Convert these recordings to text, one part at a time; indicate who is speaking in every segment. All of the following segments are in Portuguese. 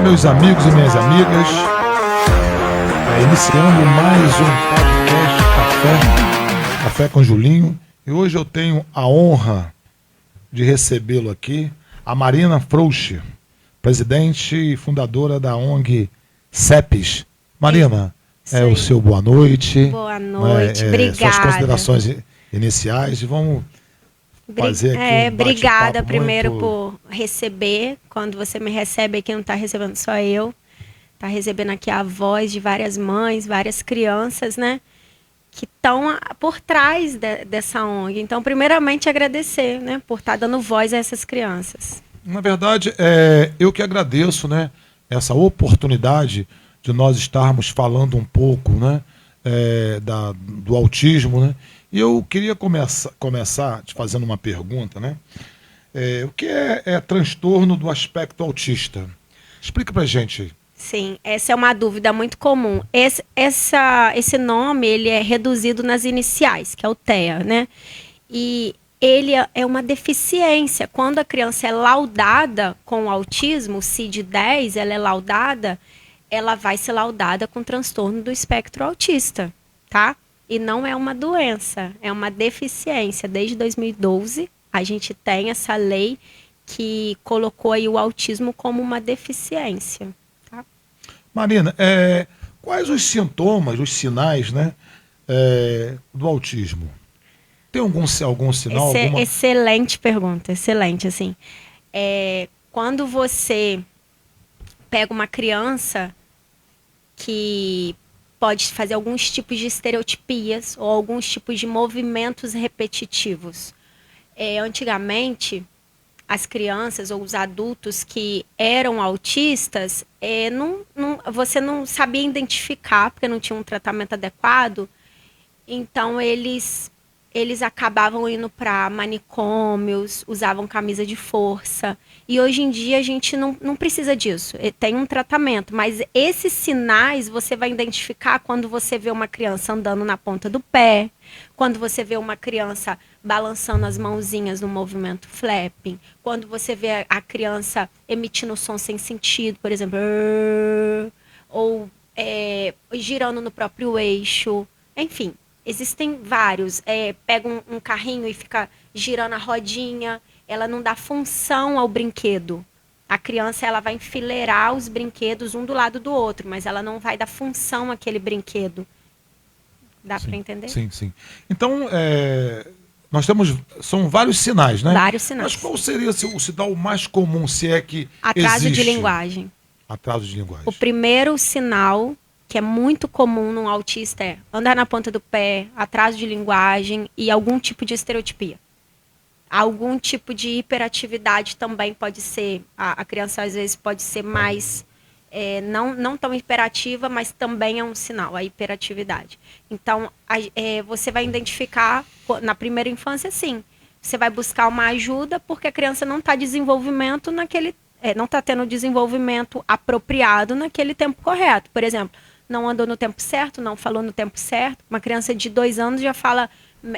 Speaker 1: meus amigos e minhas amigas. Iniciando mais um podcast Café com Julinho. E hoje eu tenho a honra de recebê-lo aqui, a Marina Frouxe, presidente e fundadora da ONG CEPES. Marina, o seu boa noite.
Speaker 2: Boa noite, obrigada.
Speaker 1: Suas considerações iniciais e vamos fazer aqui um
Speaker 2: obrigada primeiro
Speaker 1: muito...
Speaker 2: por receber. Quando você me recebe aqui, não está recebendo só eu, está recebendo aqui a voz de várias mães, várias crianças, né, que estão por trás dessa ONG. Então, primeiramente, agradecer, né, por estar dando voz a essas crianças.
Speaker 1: Na verdade, eu que agradeço, né, essa oportunidade de nós estarmos falando um pouco, né, do autismo, né. E eu queria começar te fazendo uma pergunta, né? O que é transtorno do aspecto autista? Explica pra gente.
Speaker 2: Sim, essa é uma dúvida muito comum. Esse nome ele é reduzido nas iniciais, que é o TEA, né? E ele é uma deficiência. Quando a criança é laudada com autismo, o CID-10, ela é laudada, ela vai ser laudada com transtorno do espectro autista, tá? E não é uma doença, é uma deficiência. Desde 2012, a gente tem essa lei que colocou aí o autismo como uma deficiência. Tá?
Speaker 1: Marina, quais os sintomas, os sinais, né, do autismo? Tem algum sinal?
Speaker 2: Excelente pergunta, excelente. Assim, quando você pega uma criança que pode fazer alguns tipos de estereotipias ou alguns tipos de movimentos repetitivos. Antigamente, as crianças ou os adultos que eram autistas, você não sabia identificar, porque não tinha um tratamento adequado, então eles acabavam indo para manicômios, usavam camisa de força. E hoje em dia a gente não precisa disso. Tem um tratamento, mas esses sinais você vai identificar quando você vê uma criança andando na ponta do pé, quando você vê uma criança balançando as mãozinhas no movimento flapping, quando você vê a criança emitindo som sem sentido, por exemplo, ou girando no próprio eixo, enfim. Existem vários. Pega um carrinho e fica girando a rodinha. Ela não dá função ao brinquedo. A criança ela vai enfileirar os brinquedos um do lado do outro, mas ela não vai dar função àquele brinquedo. Dá para entender?
Speaker 1: Sim, sim. Então, são vários sinais, né?
Speaker 2: Vários sinais.
Speaker 1: Mas qual seria o sinal mais comum, se é que
Speaker 2: Atraso
Speaker 1: existe?
Speaker 2: de linguagem.
Speaker 1: Atraso de linguagem.
Speaker 2: O primeiro sinal que é muito comum num autista é andar na ponta do pé, atraso de linguagem e algum tipo de estereotipia. Algum tipo de hiperatividade também pode ser, a criança às vezes pode ser mais, não tão hiperativa, mas também é um sinal, a hiperatividade. Então, você vai identificar, na primeira infância, sim, você vai buscar uma ajuda porque a criança não está não está tendo desenvolvimento apropriado naquele tempo correto. Por exemplo, não andou no tempo certo, não falou no tempo certo. Uma criança de 2 anos já fala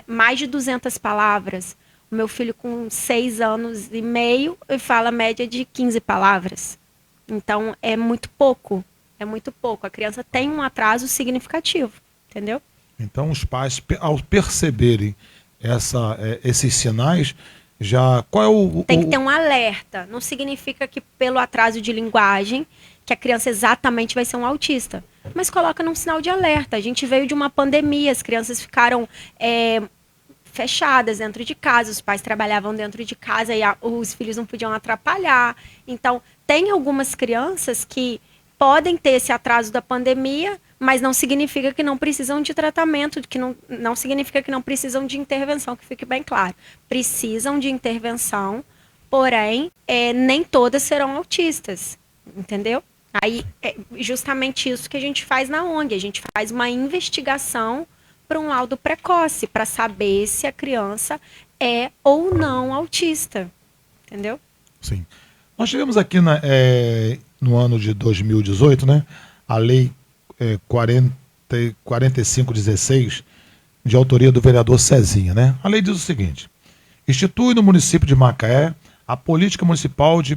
Speaker 2: mais de 200 palavras. O meu filho com 6 anos e meio fala média de 15 palavras. Então, é muito pouco. É muito pouco. A criança tem um atraso significativo, entendeu?
Speaker 1: Então, os pais, ao perceberem esses sinais,
Speaker 2: tem que ter um alerta. Não significa que pelo atraso de linguagem que a criança exatamente vai ser um autista. Mas coloca num sinal de alerta. A gente veio de uma pandemia, as crianças ficaram fechadas dentro de casa, os pais trabalhavam dentro de casa e os filhos não podiam atrapalhar. Então, tem algumas crianças que podem ter esse atraso da pandemia, mas não significa que não precisam de tratamento, que não significa que não precisam de intervenção, que fique bem claro. Precisam de intervenção, porém, nem todas serão autistas, entendeu? Aí, é justamente isso que a gente faz na ONG. A gente faz uma investigação para um laudo precoce, para saber se a criança é ou não autista, entendeu?
Speaker 1: Sim. Nós tivemos aqui no ano de 2018, né, a lei 4516, de autoria do vereador Cezinha, né? A lei diz o seguinte: institui no município de Macaé a política municipal de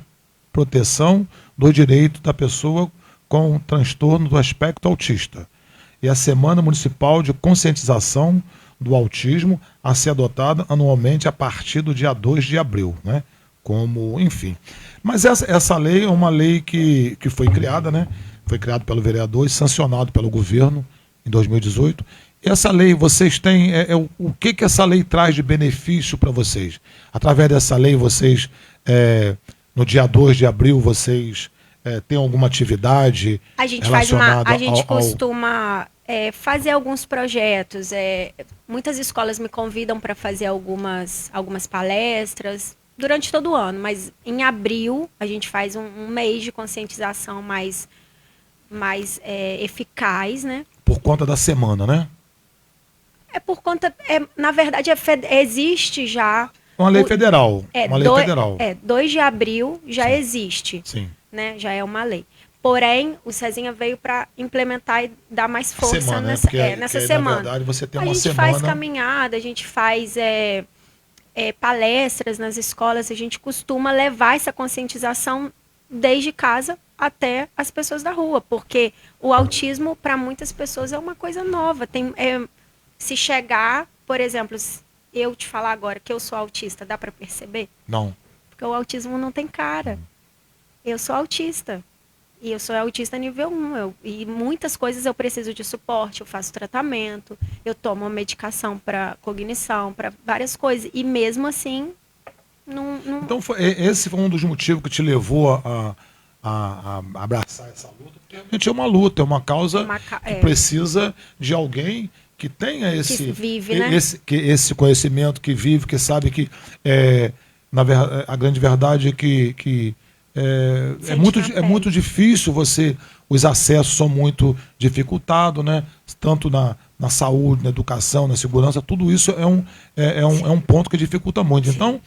Speaker 1: proteção dos direitos da pessoa com transtorno do espectro autista e a Semana Municipal de Conscientização do Autismo a ser adotada anualmente a partir do dia 2 de abril, né? Como, enfim. Mas essa lei é uma lei que foi criada, né? Foi criada pelo vereador e sancionado pelo governo em 2018. E essa lei, vocês têm... o que essa lei traz de benefício para vocês? Através dessa lei, vocês, no dia 2 de abril, vocês têm alguma atividade relacionada
Speaker 2: a gente costuma fazer alguns projetos. Muitas escolas me convidam para fazer algumas palestras durante todo o ano, mas em abril a gente faz um mês de conscientização mais eficaz, né?
Speaker 1: Por conta da semana, né?
Speaker 2: Por conta, na verdade, existe já...
Speaker 1: Uma lei federal. Uma lei federal.
Speaker 2: 2 de abril já
Speaker 1: Sim.
Speaker 2: existe.
Speaker 1: Sim.
Speaker 2: Né? Já é uma lei. Porém, o Cezinha veio para implementar e dar mais força
Speaker 1: semana,
Speaker 2: nessa semana.
Speaker 1: Na verdade, você tem
Speaker 2: a
Speaker 1: uma
Speaker 2: gente
Speaker 1: semana...
Speaker 2: faz caminhada, a gente faz palestras nas escolas, a gente costuma levar essa conscientização desde casa até as pessoas da rua, porque o autismo, para muitas pessoas, é uma coisa nova. Se chegar, por exemplo, eu te falar agora que eu sou autista, dá para perceber?
Speaker 1: Não.
Speaker 2: Porque o autismo não tem cara. Eu sou autista. E eu sou autista nível 1. E muitas coisas eu preciso de suporte, eu faço tratamento, eu tomo medicação para cognição, para várias coisas. E mesmo assim, não...
Speaker 1: Então, esse foi um dos motivos que te levou a abraçar essa luta, porque realmente é uma luta, é uma causa que precisa de alguém que tenha esse,
Speaker 2: que vive, né?
Speaker 1: esse conhecimento, que vive, que sabe que a grande verdade é que é muito difícil os acessos são muito dificultados, né? Tanto na saúde, na educação, na segurança, tudo isso é um ponto que dificulta muito. Sim. Então,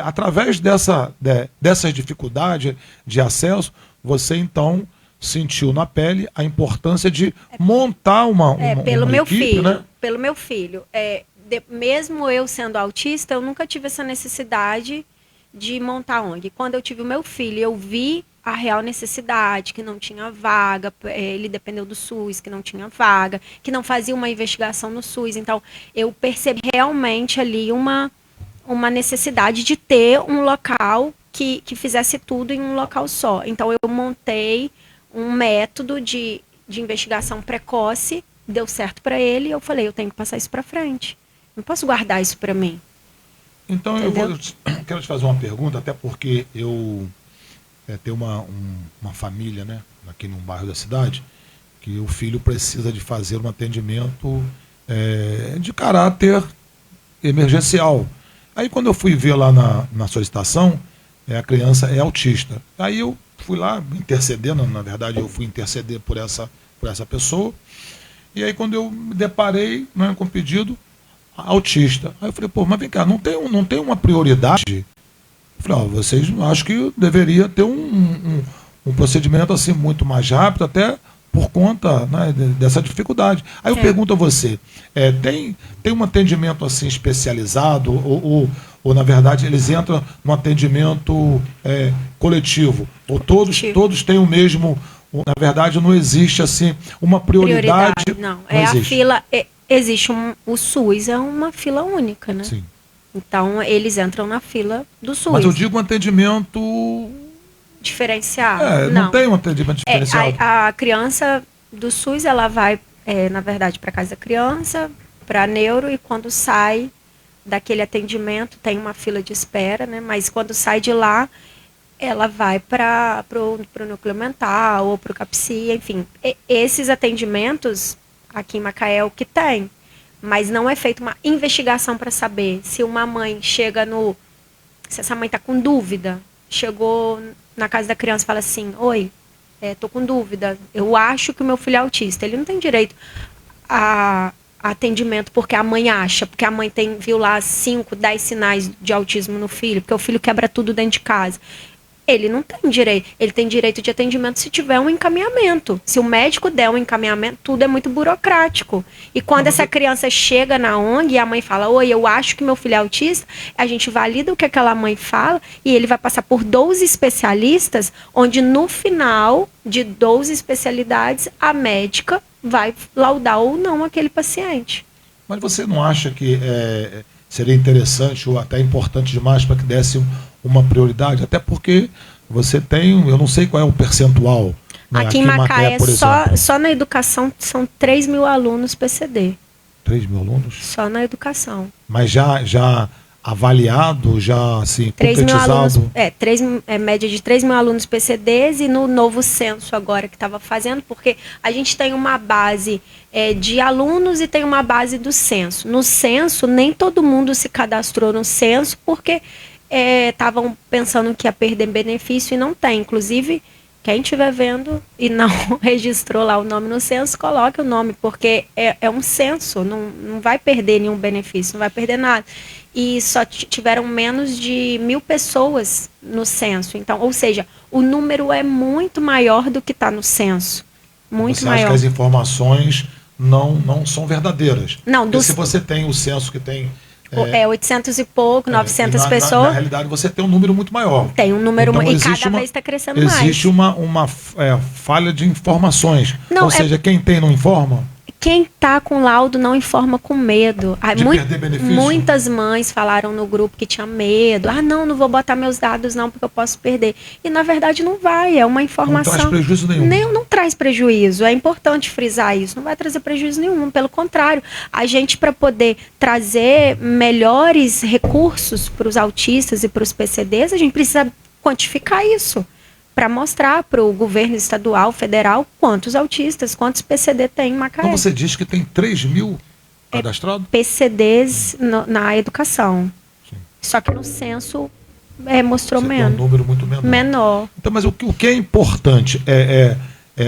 Speaker 1: através dessas dificuldades de acesso, você então sentiu na pele a importância de montar uma
Speaker 2: pelo meu
Speaker 1: equipe,
Speaker 2: filho,
Speaker 1: né?
Speaker 2: Pelo meu filho. Mesmo eu sendo autista, eu nunca tive essa necessidade de montar ONG. Quando eu tive o meu filho, eu vi a real necessidade, que não tinha vaga, ele dependeu do SUS, que não tinha vaga, que não fazia uma investigação no SUS. Então, eu percebi realmente ali uma necessidade de ter um local que fizesse tudo em um local só. Então, eu montei um método de investigação precoce, deu certo para ele, e eu falei, eu tenho que passar isso para frente. Não posso guardar isso para mim.
Speaker 1: Então, quero te fazer uma pergunta, até porque eu tenho uma família, né, aqui num bairro da cidade, que o filho precisa de fazer um atendimento de caráter emergencial. Aí, quando eu fui ver lá na solicitação, a criança é autista. Aí eu fui lá intercedendo, na verdade eu fui interceder por essa pessoa, e aí quando eu me deparei, né, com o pedido, autista. Aí eu falei, mas vem cá, não tem uma prioridade? Eu falei, vocês acho que deveria ter um procedimento assim muito mais rápido, até por conta, né, dessa dificuldade. Aí eu pergunto a você, tem um atendimento assim especializado ou na verdade eles entram no atendimento coletivo? Ou todos têm o mesmo... Na verdade não existe assim uma prioridade.
Speaker 2: Não, a fila... Existe o SUS, é uma fila única, né?
Speaker 1: Sim.
Speaker 2: Então, eles entram na fila do SUS.
Speaker 1: Mas eu digo um atendimento...
Speaker 2: diferenciado.
Speaker 1: Não tem um atendimento diferenciado.
Speaker 2: A criança do SUS, ela vai, na verdade, para casa da criança, para neuro, e quando sai daquele atendimento, tem uma fila de espera, né? Mas quando sai de lá, ela vai para o núcleo mental ou para o CAPSI, enfim. Esses atendimentos... Aqui em Macaé é o que tem, mas não é feita uma investigação para saber se uma mãe chega se essa mãe está com dúvida, chegou na casa da criança e fala assim, oi, tô com dúvida, eu acho que o meu filho é autista. Ele não tem direito a atendimento porque a mãe acha, porque a mãe viu lá 5, 10 sinais de autismo no filho, porque o filho quebra tudo dentro de casa. ele não tem direito. Ele tem direito de atendimento se tiver um encaminhamento. Se o médico der um encaminhamento, tudo é muito burocrático. E quando essa criança chega na ONG e a mãe fala, oi, eu acho que meu filho é autista, a gente valida o que aquela mãe fala e ele vai passar por 12 especialistas, onde no final de 12 especialidades, a médica vai laudar ou não aquele paciente.
Speaker 1: Mas você não acha que seria interessante ou até importante demais para que desse uma prioridade? Até porque você tem, eu não sei qual é o percentual. Né?
Speaker 2: Aqui em Macaé, só na educação, são 3 mil alunos PCD.
Speaker 1: 3 mil alunos?
Speaker 2: Só na educação.
Speaker 1: Mas já avaliado, já assim,
Speaker 2: 3 mil
Speaker 1: concretizado?
Speaker 2: alunos, média de 3 mil alunos PCDs e no novo censo agora que estava fazendo, porque a gente tem uma base de alunos e tem uma base do censo. No censo, nem todo mundo se cadastrou no censo porque estavam pensando que ia perder benefício e não tem. Inclusive, quem estiver vendo e não registrou lá o nome no censo, coloque o nome, porque é um censo, não vai perder nenhum benefício, não vai perder nada. E só tiveram menos de 1.000 pessoas no censo. Então, ou seja, o número é muito maior do que está no censo. Muito
Speaker 1: você
Speaker 2: maior.
Speaker 1: Acha que as informações não são verdadeiras?
Speaker 2: Não,
Speaker 1: porque se você tem o censo que tem...
Speaker 2: 800 e pouco, 900 pessoas.
Speaker 1: Na realidade, você tem um número muito maior.
Speaker 2: Tem um número
Speaker 1: então,
Speaker 2: e cada vez está crescendo mais.
Speaker 1: Existe uma falha de informações.
Speaker 2: Não,
Speaker 1: ou seja, quem tem não informa?
Speaker 2: Quem está com laudo não informa com medo.
Speaker 1: De perder benefício?
Speaker 2: Muitas mães falaram no grupo que tinha medo. Não vou botar meus dados não, porque eu posso perder. E na verdade não vai, é uma informação.
Speaker 1: Não traz prejuízo nenhum.
Speaker 2: Não traz prejuízo, é importante frisar isso. Não vai trazer prejuízo nenhum, pelo contrário. A gente, para poder trazer melhores recursos para os autistas e para os PCDs, a gente precisa quantificar isso, para mostrar para o governo estadual, federal, quantos autistas, quantos PCD tem em Macaé.
Speaker 1: Então você diz que tem 3 mil cadastrados?
Speaker 2: PCDs na educação. Sim. Só que no censo mostrou menos.
Speaker 1: Tem um número muito menor. Então, mas o que é importante é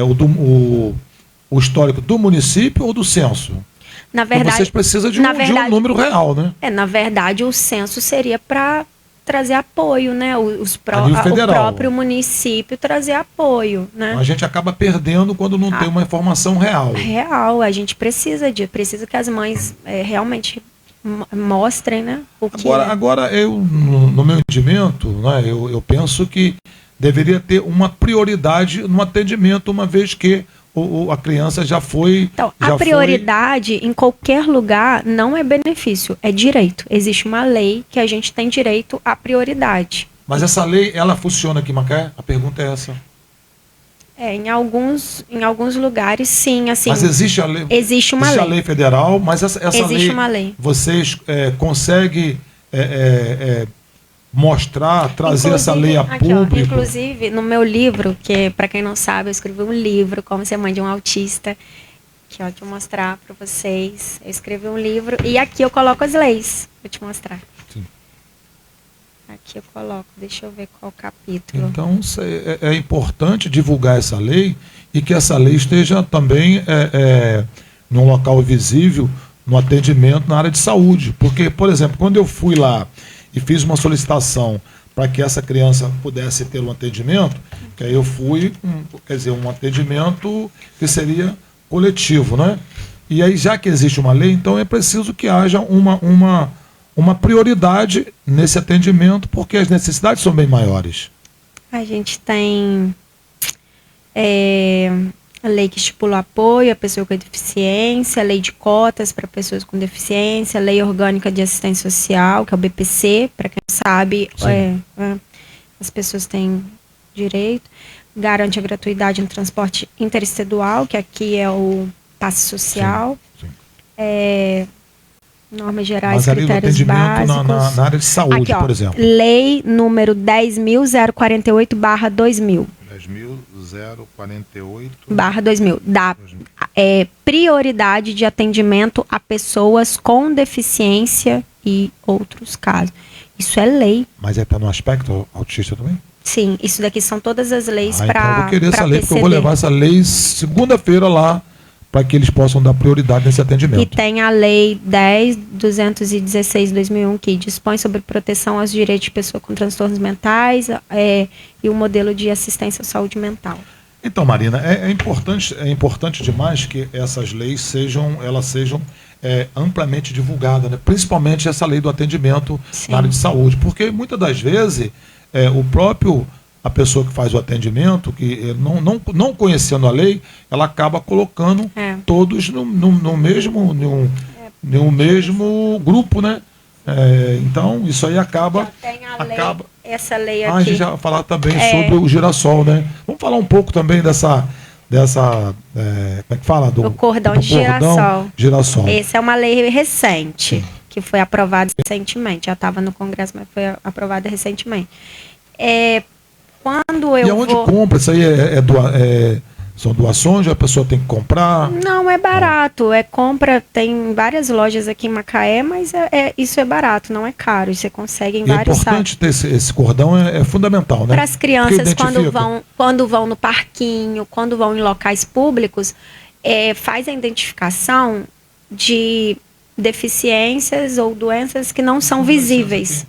Speaker 1: o histórico do município ou do censo?
Speaker 2: Na verdade,
Speaker 1: porque vocês precisam de um número real, né?
Speaker 2: Na verdade, o censo seria para trazer apoio, né? O próprio município trazer apoio, né?
Speaker 1: A gente acaba perdendo quando não tem uma informação real.
Speaker 2: Real, a gente precisa que as mães realmente mostrem, né?
Speaker 1: Agora eu, no meu entendimento, né, eu penso que deveria ter uma prioridade no atendimento, uma vez que a criança já foi...
Speaker 2: Então, a prioridade em qualquer lugar não é benefício, é direito. Existe uma lei que a gente tem direito à prioridade.
Speaker 1: Mas essa lei, ela funciona aqui em Macaé? A pergunta é essa.
Speaker 2: Em alguns lugares, sim. Assim,
Speaker 1: mas existe a lei?
Speaker 2: Existe uma lei.
Speaker 1: Existe a lei federal, mas essa
Speaker 2: existe uma lei.
Speaker 1: Vocês conseguem... mostrar, trazer essa lei a público.
Speaker 2: Inclusive, no meu livro, que para quem não sabe, eu escrevi um livro, Como Ser Mãe de um Autista, que eu vou mostrar para vocês. Eu escrevi um livro e aqui eu coloco as leis, vou te mostrar. Sim. Aqui eu coloco, deixa eu ver qual capítulo.
Speaker 1: Então, é importante divulgar essa lei e que essa lei esteja também num local visível, no atendimento na área de saúde. Porque, por exemplo, quando eu fui lá e fiz uma solicitação para que essa criança pudesse ter um atendimento, que aí eu fui, um atendimento que seria coletivo, né? E aí, já que existe uma lei, então é preciso que haja uma prioridade nesse atendimento, porque as necessidades são bem maiores.
Speaker 2: A gente tem a lei que estipula apoio à pessoa com deficiência, a lei de cotas para pessoas com deficiência, a lei orgânica de assistência social, que é o BPC, para quem sabe, as pessoas têm direito, garante a gratuidade no transporte interestadual, que aqui é o passe social, sim. Normas gerais, critérios básicos.
Speaker 1: Na área de saúde, aqui, por exemplo.
Speaker 2: Lei número 10.048/2000. 10.048/2000. Dá prioridade de atendimento a pessoas com deficiência e outros casos. Isso é lei.
Speaker 1: Mas está no aspecto autista também?
Speaker 2: Sim, isso daqui são todas as leis para
Speaker 1: então eu vou querer essa lei, porque eu vou levar essa lei segunda-feira lá para que eles possam dar prioridade nesse atendimento.
Speaker 2: E tem a Lei 10.216/2001 que dispõe sobre proteção aos direitos de pessoa com transtornos mentais e o modelo de assistência à saúde mental.
Speaker 1: Então, Marina, é importante demais que essas leis sejam amplamente divulgadas, né? Principalmente essa lei do atendimento
Speaker 2: Sim.
Speaker 1: na área de saúde, porque muitas das vezes a pessoa que faz o atendimento, que não conhecendo a lei, ela acaba colocando todos no mesmo grupo, né? Então, isso aí acaba...
Speaker 2: Essa lei aqui.
Speaker 1: A gente já vai falar também sobre o girassol, né? Vamos falar um pouco também dessa como é que fala?
Speaker 2: Do cordão de girassol. Essa é uma lei recente, que foi aprovada recentemente. Já estava no Congresso, mas foi aprovada recentemente. Quando eu
Speaker 1: E aonde compra? Isso aí são doações ou a pessoa tem que comprar?
Speaker 2: Não, é barato. Tem várias lojas aqui em Macaé, mas isso é barato, não é caro. Você consegue em vários sites.
Speaker 1: É importante ter esse cordão, é fundamental, né?
Speaker 2: Para as crianças, quando vão no parquinho, quando vão em locais públicos, faz a identificação de deficiências ou doenças que não são visíveis.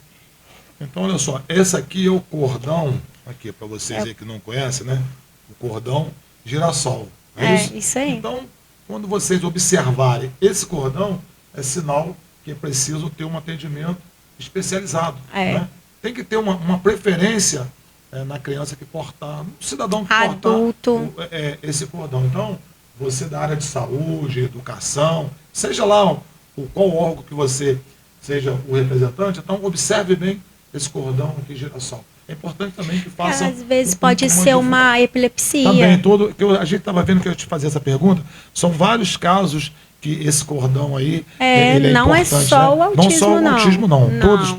Speaker 1: Então, olha só, esse aqui é o cordão, aqui para vocês aí que não conhecem, né? O cordão girassol.
Speaker 2: Isso aí.
Speaker 1: Então, quando vocês observarem esse cordão, é sinal que é preciso ter um atendimento especializado. Né? Tem que ter uma preferência na criança que portar, no cidadão que
Speaker 2: adulto.
Speaker 1: portar esse cordão. Então, você da área de saúde, educação, seja lá qual órgão que você seja o representante, então observe bem esse cordão aqui girassol. É importante também que faça...
Speaker 2: Às vezes pode ser uma epilepsia.
Speaker 1: Também, a gente estava vendo que eu te fazer essa pergunta, são vários casos que esse cordão aí, ele
Speaker 2: não
Speaker 1: importante.
Speaker 2: É só o autismo,
Speaker 1: não só o autismo, não.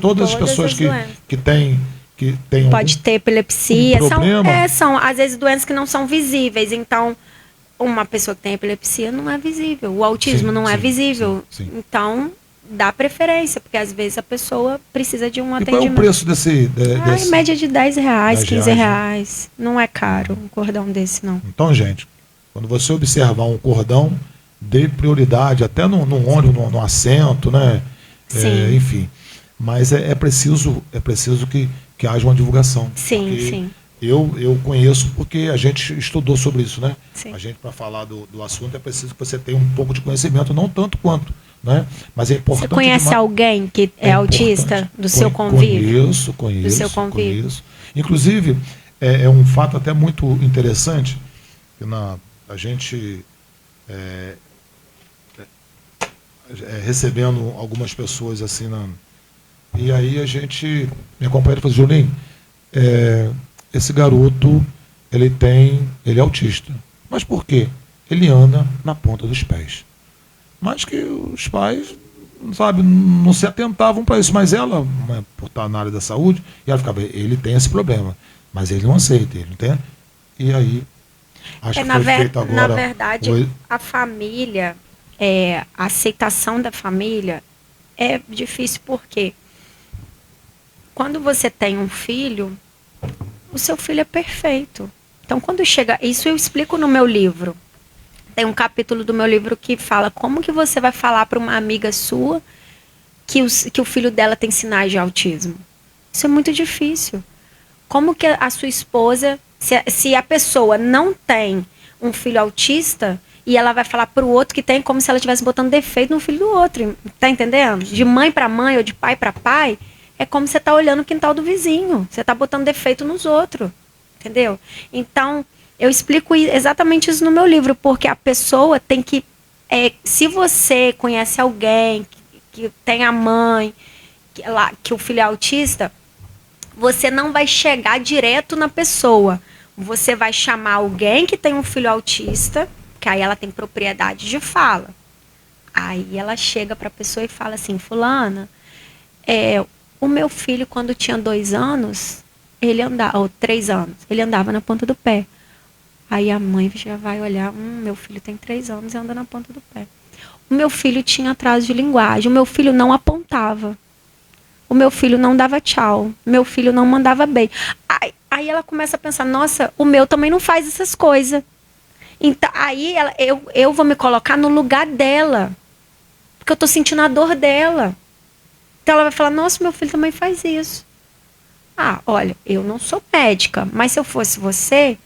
Speaker 1: Todas as pessoas que têm
Speaker 2: pode ter epilepsia,
Speaker 1: problema.
Speaker 2: São às vezes doenças que não são visíveis, então uma pessoa que tem epilepsia não é visível, o autismo não é visível, então dá preferência, porque às vezes a pessoa precisa de um atendimento.
Speaker 1: Qual é o preço desse?
Speaker 2: Em média de R$10, R$15. Não é caro um cordão desse, não.
Speaker 1: Então, gente, quando você observar um cordão, dê prioridade, até no ônibus, no assento, né? Enfim. Mas é preciso que haja uma divulgação.
Speaker 2: Sim.
Speaker 1: Eu conheço porque a gente estudou sobre isso, né?
Speaker 2: Sim.
Speaker 1: A gente, para falar do assunto, é preciso que você tenha um pouco de conhecimento, não tanto quanto. Né? Mas é importante.
Speaker 2: Você conhece alguém que é autista do seu convívio?
Speaker 1: Conheço.
Speaker 2: Do seu convívio.
Speaker 1: Conheço. Inclusive, é um fato até muito interessante, que a gente recebendo algumas pessoas assim, e aí minha companheira falou, Julinho, esse garoto, ele é autista. Mas por quê? Ele anda na ponta dos pés. Mas que os pais, não se atentavam para isso. Mas ela, por estar na área da saúde, ela ficava, ele tem esse problema, mas ele não aceita, ele não tem. E aí, acho que foi feito agora...
Speaker 2: Na verdade, a família, a aceitação da família é difícil porque quando você tem um filho, o seu filho é perfeito. Então, quando chega... Isso eu explico no meu livro. Tem um capítulo do meu livro que fala como que você vai falar para uma amiga sua que o filho dela tem sinais de autismo. Isso é muito difícil. Como que a sua esposa, se a pessoa não tem um filho autista e ela vai falar para o outro que tem, como se ela estivesse botando defeito no filho do outro. Tá entendendo? De mãe para mãe ou de pai para pai, é como você tá olhando o quintal do vizinho. Você tá botando defeito nos outros. Entendeu? Então... Eu explico exatamente isso no meu livro, porque a pessoa tem que... se você conhece alguém que tem a mãe, que o filho é autista, você não vai chegar direto na pessoa. Você vai chamar alguém que tem um filho autista, que aí ela tem propriedade de fala. Aí ela chega para a pessoa e fala assim, fulana, o meu filho quando tinha 2 anos, ou 3 anos, ele andava na ponta do pé. Aí a mãe já vai olhar, meu filho tem 3 anos e anda na ponta do pé. O meu filho tinha atraso de linguagem, o meu filho não apontava. O meu filho não dava tchau, o meu filho não mandava bem. Aí ela começa a pensar, nossa, o meu também não faz essas coisas. Então, aí eu vou me colocar no lugar dela. Porque eu tô sentindo a dor dela. Então ela vai falar, nossa, meu filho também faz isso. Ah, olha, eu não sou médica, mas se eu fosse você,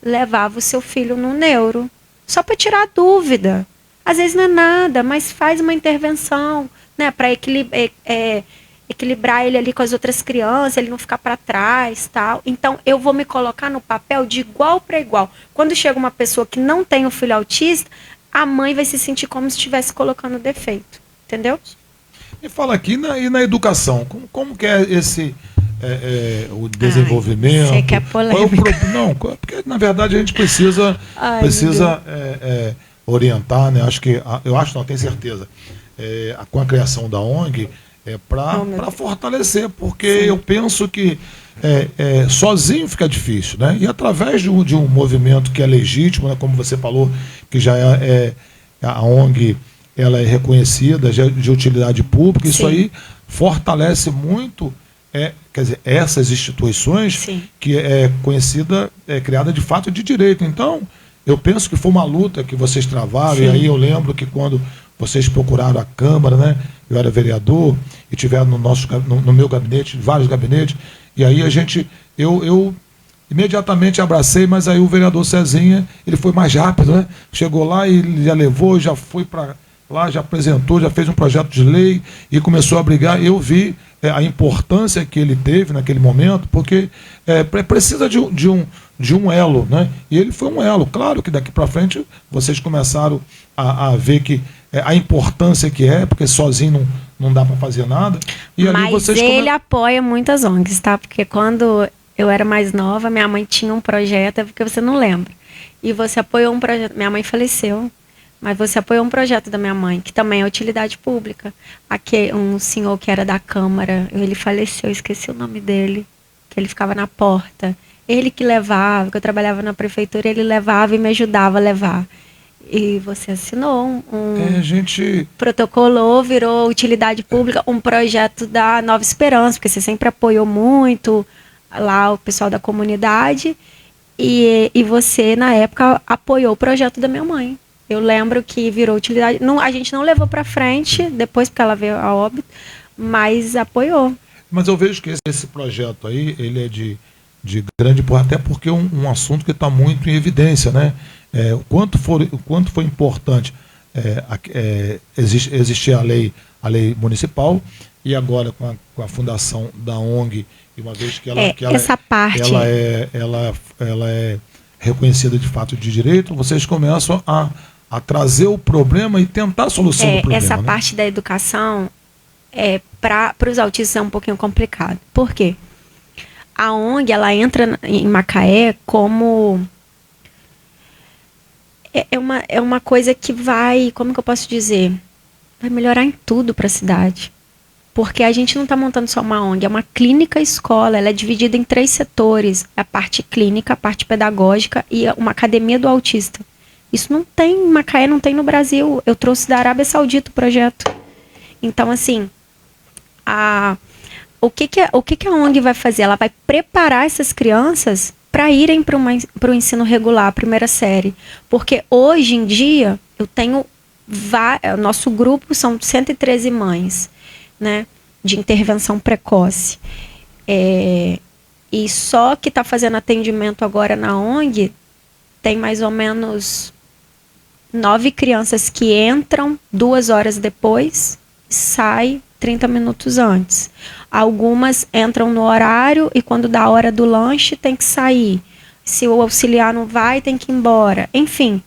Speaker 2: levava o seu filho no neuro. Só para tirar a dúvida. Às vezes não é nada, mas faz uma intervenção, né? Para equilibrar ele ali com as outras crianças, ele não ficar para trás, tal. Então, eu vou me colocar no papel de igual para igual. Quando chega uma pessoa que não tem um filho autista, a mãe vai se sentir como se estivesse colocando defeito. Entendeu?
Speaker 1: E fala aqui e na educação, como que é esse o desenvolvimento?
Speaker 2: Você quer polêmica.
Speaker 1: Não, porque na verdade a gente precisa orientar, né? Eu acho, não, tenho certeza, com a criação da ONG, para fortalecer, porque sim, eu penso que sozinho fica difícil, né? E através de um movimento que é legítimo, né? Como você falou, que já a ONG, ela é reconhecida de utilidade pública, sim, isso aí fortalece muito, quer dizer, essas instituições, sim, que é conhecida, criada de fato de direito. Então, eu penso que foi uma luta que vocês travaram, sim, e aí eu lembro que quando vocês procuraram a Câmara, né, eu era vereador, e tiveram no meu gabinete, vários gabinetes, e aí eu imediatamente abracei, mas aí o vereador Cezinha, ele foi mais rápido, né? Chegou lá e já levou, já foi para lá, já apresentou, já fez um projeto de lei e começou a brigar. Eu vi a importância que ele teve naquele momento, porque precisa de um elo, né? E ele foi um elo. Claro que daqui para frente vocês começaram a ver que a importância que porque sozinho não dá para fazer nada. E ali
Speaker 2: mas ele apoia muitas ONGs, tá? Porque quando eu era mais nova, minha mãe tinha um projeto, porque você não lembra. E você apoiou um projeto. Minha mãe faleceu. Mas você apoiou um projeto da minha mãe, que também é utilidade pública. Aqui, um senhor que era da Câmara, ele faleceu, esqueci o nome dele, que ele ficava na porta. Ele que levava, que eu trabalhava na prefeitura, ele levava e me ajudava a levar. E você assinou protocolou, virou utilidade pública, um projeto da Nova Esperança, porque você sempre apoiou muito lá o pessoal da comunidade. E você, na época, apoiou o projeto da minha mãe. Eu lembro que virou utilidade. Não, a gente não levou para frente, depois porque ela veio a óbito, mas apoiou.
Speaker 1: Mas eu vejo que esse projeto aí, ele é de grande importância, até porque é um assunto que está muito em evidência, né? O quanto foi importante existir a lei municipal, e agora com a fundação da ONG, e uma vez que
Speaker 2: essa parte
Speaker 1: ela é reconhecida de fato de direito, vocês começam a trazer o problema e tentar a solução do problema.
Speaker 2: Essa,
Speaker 1: né?
Speaker 2: parte da educação, para os autistas é um pouquinho complicado. Por quê? A ONG, ela entra em Macaé como... É uma coisa que vai... Como que eu posso dizer? Vai melhorar em tudo para a cidade. Porque a gente não está montando só uma ONG, é uma clínica escola, ela é dividida em 3 setores, a parte clínica, a parte pedagógica e uma academia do autista. Isso não tem em Macaé, não tem no Brasil. Eu trouxe da Arábia Saudita o projeto. Então, assim, o que a ONG vai fazer? Ela vai preparar essas crianças para irem para o ensino regular, a primeira série. Porque hoje em dia, nosso grupo são 113 mães, né, de intervenção precoce. E só que está fazendo atendimento agora na ONG, tem mais ou menos 9 crianças que entram 2 horas depois, saem 30 minutos antes. Algumas entram no horário e quando dá a hora do lanche tem que sair. Se o auxiliar não vai, tem que ir embora. Enfim,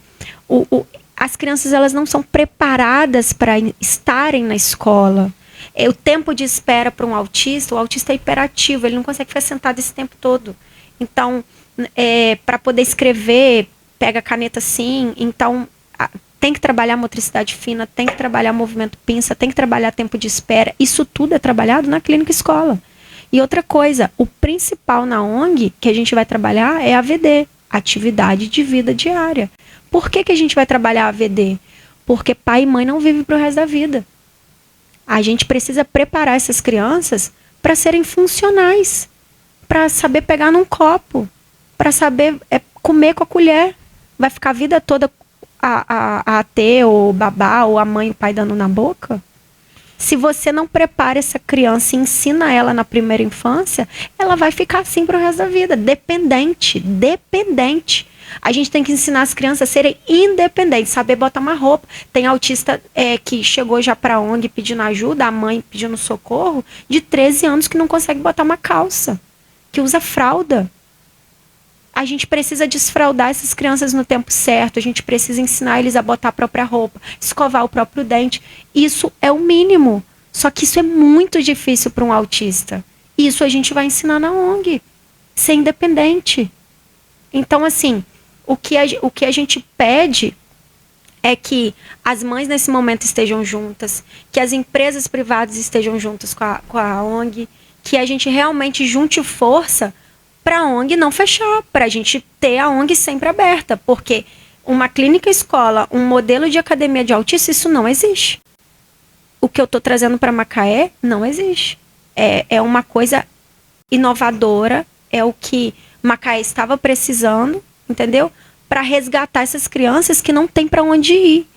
Speaker 2: as crianças, elas não são preparadas para estarem na escola. O tempo de espera para o autista é hiperativo, ele não consegue ficar sentado esse tempo todo. Então, para poder escrever, pega a caneta assim. Então, tem que trabalhar motricidade fina, tem que trabalhar movimento pinça, tem que trabalhar tempo de espera. Isso tudo é trabalhado na clínica escola. E outra coisa, o principal na ONG que a gente vai trabalhar é a AVD, atividade de vida diária. Por que a gente vai trabalhar a AVD? Porque pai e mãe não vivem para o resto da vida. A gente precisa preparar essas crianças para serem funcionais, para saber pegar num copo, para saber comer com a colher. Vai ficar a vida toda a AT, ou babá, ou a mãe e o pai dando na boca? Se você não prepara essa criança e ensina ela na primeira infância, ela vai ficar assim pro resto da vida, dependente. A gente tem que ensinar as crianças a serem independentes, saber botar uma roupa. Tem autista que chegou já pra ONG pedindo ajuda, a mãe pedindo socorro, de 13 anos que não consegue botar uma calça, que usa fralda. A gente precisa desfraldar essas crianças no tempo certo, a gente precisa ensinar eles a botar a própria roupa, escovar o próprio dente. Isso é o mínimo. Só que isso é muito difícil para um autista. Isso a gente vai ensinar na ONG. Ser independente. Então, assim, o que a gente pede é que as mães nesse momento estejam juntas, que as empresas privadas estejam juntas com a ONG, que a gente realmente junte força para a ONG não fechar, para a gente ter a ONG sempre aberta, porque uma clínica escola, um modelo de academia de autistas, isso não existe. O que eu estou trazendo para Macaé não existe. É uma coisa inovadora, é o que Macaé estava precisando, entendeu? Para resgatar essas crianças que não tem para onde ir.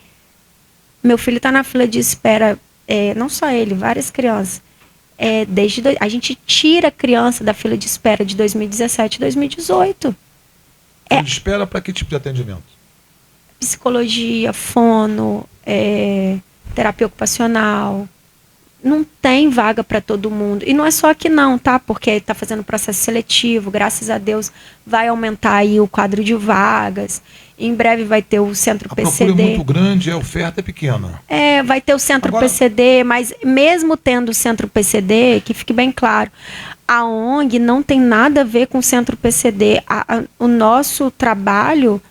Speaker 2: Meu filho está na fila de espera, não só ele, várias crianças. A gente tira a criança da fila de espera de 2017 e 2018.
Speaker 1: Fila de espera para que tipo de atendimento?
Speaker 2: Psicologia, fono, terapia ocupacional. Não tem vaga para todo mundo. E não é só aqui não, tá? Porque está fazendo processo seletivo, graças a Deus vai aumentar aí o quadro de vagas. Em breve vai ter o centro PCD.
Speaker 1: A procura é muito grande, a oferta é pequena.
Speaker 2: Vai ter o centro
Speaker 1: Agora,
Speaker 2: PCD, mas mesmo tendo o centro PCD, que fique bem claro, a ONG não tem nada a ver com o centro PCD. O nosso trabalho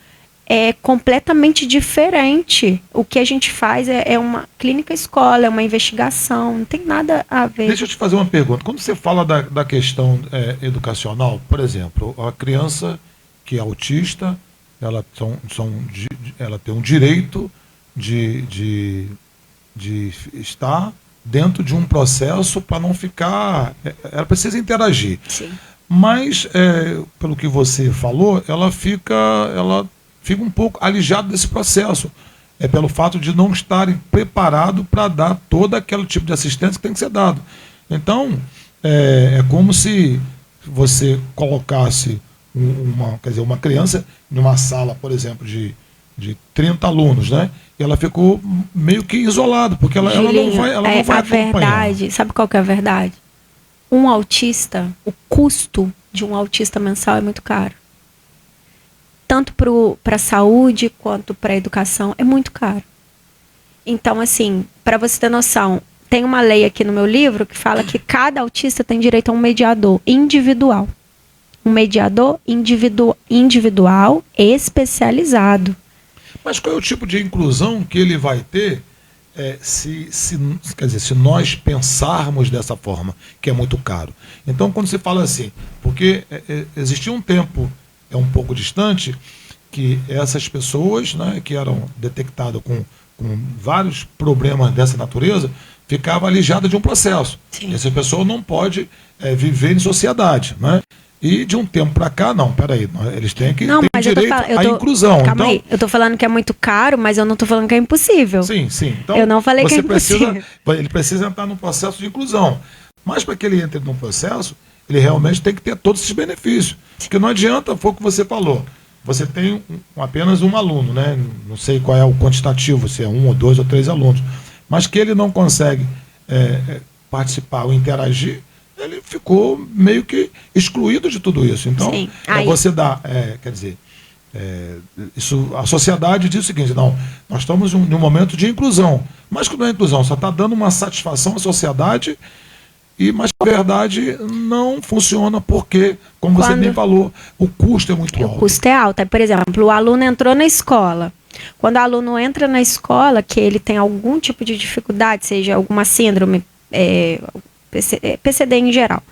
Speaker 2: é completamente diferente. O que a gente faz é uma clínica escola, é uma investigação, não tem nada a ver.
Speaker 1: Deixa eu te fazer uma pergunta. Quando você fala da questão educacional, por exemplo, a criança que é autista, ela tem um direito de estar dentro de um processo para não ficar... Ela precisa interagir.
Speaker 2: Sim.
Speaker 1: Mas, pelo que você falou, ela fica um pouco alijada desse processo. Pelo fato de não estarem preparados para dar todo aquele tipo de assistência que tem que ser dado. Então, é como se você colocasse uma criança numa sala, por exemplo, de 30 alunos, né? E ela ficou meio que isolada, porque ela não vai acompanhar.
Speaker 2: Verdade, sabe qual que é a verdade? Um autista, o custo de um autista mensal é muito caro. Tanto para a saúde quanto para a educação, é muito caro. Então, assim, para você ter noção, tem uma lei aqui no meu livro que fala que cada autista tem direito a um mediador individual. Um mediador individual especializado.
Speaker 1: Mas qual é o tipo de inclusão que ele vai ter se nós pensarmos dessa forma, que é muito caro? Então, quando se fala assim, porque existia um tempo, um pouco distante, que essas pessoas, né, que eram detectadas com vários problemas dessa natureza, ficavam alijadas de um processo.
Speaker 2: Sim.
Speaker 1: Essa pessoa não pode viver em sociedade, né? E de um tempo para cá, não, peraí, eles têm que ter direito à inclusão.
Speaker 2: Calma aí, eu estou falando que é muito caro, mas eu não estou falando que é impossível.
Speaker 1: Sim. Então,
Speaker 2: eu não falei que é impossível.
Speaker 1: Ele precisa entrar num processo de inclusão. Mas para que ele entre num processo, ele realmente tem que ter todos esses benefícios. Porque não adianta, foi o que você falou. Você tem apenas um aluno, né? Não sei qual é o quantitativo, se é 1 ou 2 ou 3 alunos. Mas que ele não consegue participar ou interagir, ele ficou meio que excluído de tudo isso. Então, você dá, a sociedade diz o seguinte, não, nós estamos num momento de inclusão, mas que não é inclusão, só está dando uma satisfação à sociedade, mas na verdade não funciona porque, como você bem falou, o custo é muito alto.
Speaker 2: O custo é alto. Por exemplo, o aluno entrou na escola. Quando o aluno entra na escola, que ele tem algum tipo de dificuldade, seja alguma síndrome, PCD em geral,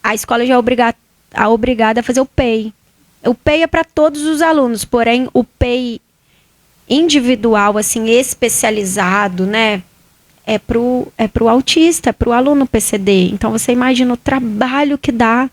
Speaker 2: a escola já é obrigada a fazer o PEI. O PEI é para todos os alunos, porém o PEI individual, assim, especializado, né, é pro autista, é pro aluno PCD. Então você imagina o trabalho que dá.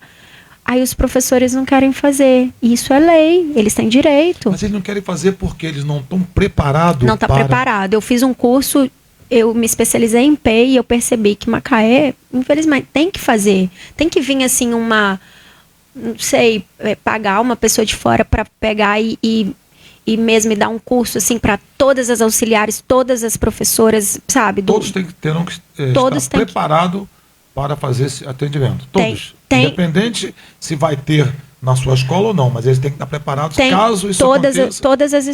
Speaker 2: Aí os professores não querem fazer. Isso é lei, eles têm direito.
Speaker 1: Mas eles não querem fazer porque eles não estão preparados.
Speaker 2: Não está preparado. Eu fiz um curso, eu me especializei em PEI e eu percebi que Macaé, infelizmente, tem que fazer. Tem que vir assim não sei, pagar uma pessoa de fora para pegar e mesmo dar um curso assim para todas as auxiliares, todas as professoras, sabe?
Speaker 1: Todos terão que estar preparados para fazer esse atendimento. Todos. Independente se vai ter na sua escola ou não, mas eles têm que estar preparados caso isso aconteça.
Speaker 2: Todas as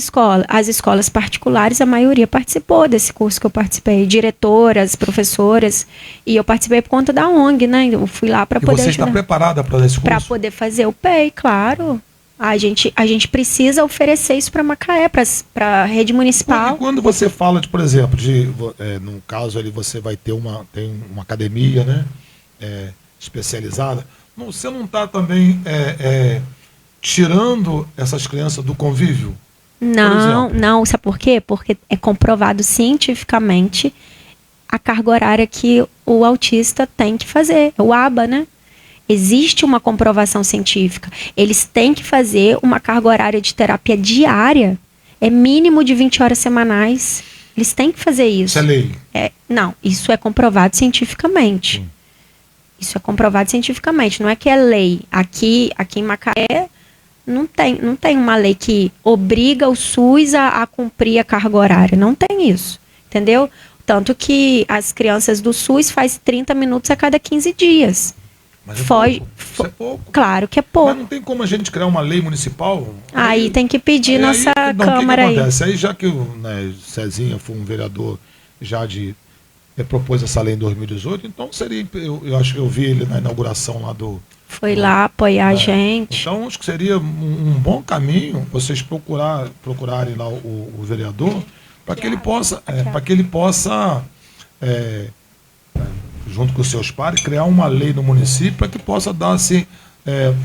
Speaker 2: escolas particulares, a maioria participou desse curso que eu participei, diretoras, professoras, e eu participei por conta da ONG, né? Eu fui lá para poder
Speaker 1: você está preparada para esse curso?
Speaker 2: Para poder fazer o PEI, claro. A gente precisa oferecer isso para Macaé, para a rede municipal.
Speaker 1: E quando você fala, por exemplo, no caso ali você vai ter tem uma academia, né, especializada, você não está também tirando essas crianças do convívio?
Speaker 2: Não, sabe por quê? Porque é comprovado cientificamente a carga horária que o autista tem que fazer, o ABA, né? Existe uma comprovação científica. Eles têm que fazer uma carga horária de terapia diária. É mínimo de 20 horas semanais. Eles têm que fazer isso.
Speaker 1: Isso é lei?
Speaker 2: Não, isso é comprovado cientificamente. Isso é comprovado cientificamente. Não é que é lei. Aqui em Macaé não tem uma lei que obriga o SUS a cumprir a carga horária. Não tem isso. Entendeu? Tanto que as crianças do SUS fazem 30 minutos a cada 15 dias.
Speaker 1: Mas isso é pouco.
Speaker 2: Claro que é pouco.
Speaker 1: Mas não tem como a gente criar uma lei municipal?
Speaker 2: Aí tem que pedir nossa Câmara aí.
Speaker 1: O que acontece? Aí já que o Cezinha foi um vereador já propôs essa lei em 2018, então seria, eu acho que eu vi ele na inauguração lá
Speaker 2: Foi lá apoiar a gente.
Speaker 1: Então acho que seria um bom caminho vocês procurarem lá o vereador para que ele possa junto com os seus pares, criar uma lei no município para que possa dar assim,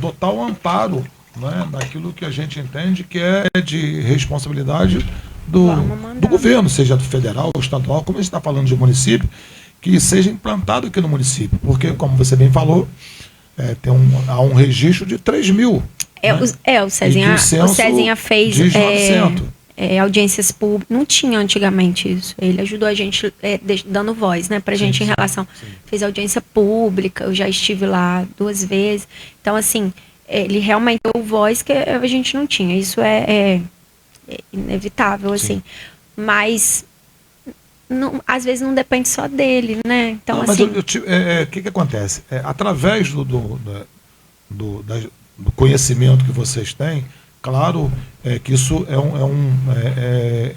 Speaker 1: total amparo, né, naquilo que a gente entende que é de responsabilidade do governo, seja do federal ou estadual, como a gente está falando de município, que seja implantado aqui no município. Porque, como você bem falou, há um registro de 3 mil.
Speaker 2: O Cezinha fez audiências públicas. Não tinha antigamente isso. Ele ajudou a gente dando voz, né, pra gente em relação. Sim. Fez audiência pública, eu já estive lá 2 vezes. Então, assim, ele realmente deu voz que a gente não tinha. Isso é inevitável, assim. Mas às vezes não depende só dele, né? Então,
Speaker 1: não,
Speaker 2: assim.
Speaker 1: Mas o que acontece? Através do conhecimento que vocês têm, claro que isso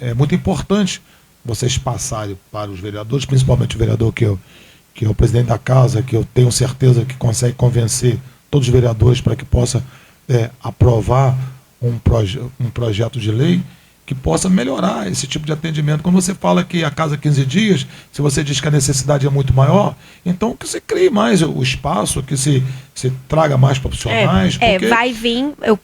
Speaker 1: é muito importante vocês passarem para os vereadores, principalmente o vereador que é o presidente da casa, que eu tenho certeza que consegue convencer todos os vereadores para que possa aprovar um projeto de lei que possa melhorar esse tipo de atendimento. Quando você fala que a casa 15 dias, se você diz que a necessidade é muito maior, então que se crie mais o espaço, que se traga mais profissionais.
Speaker 2: Vai vir, o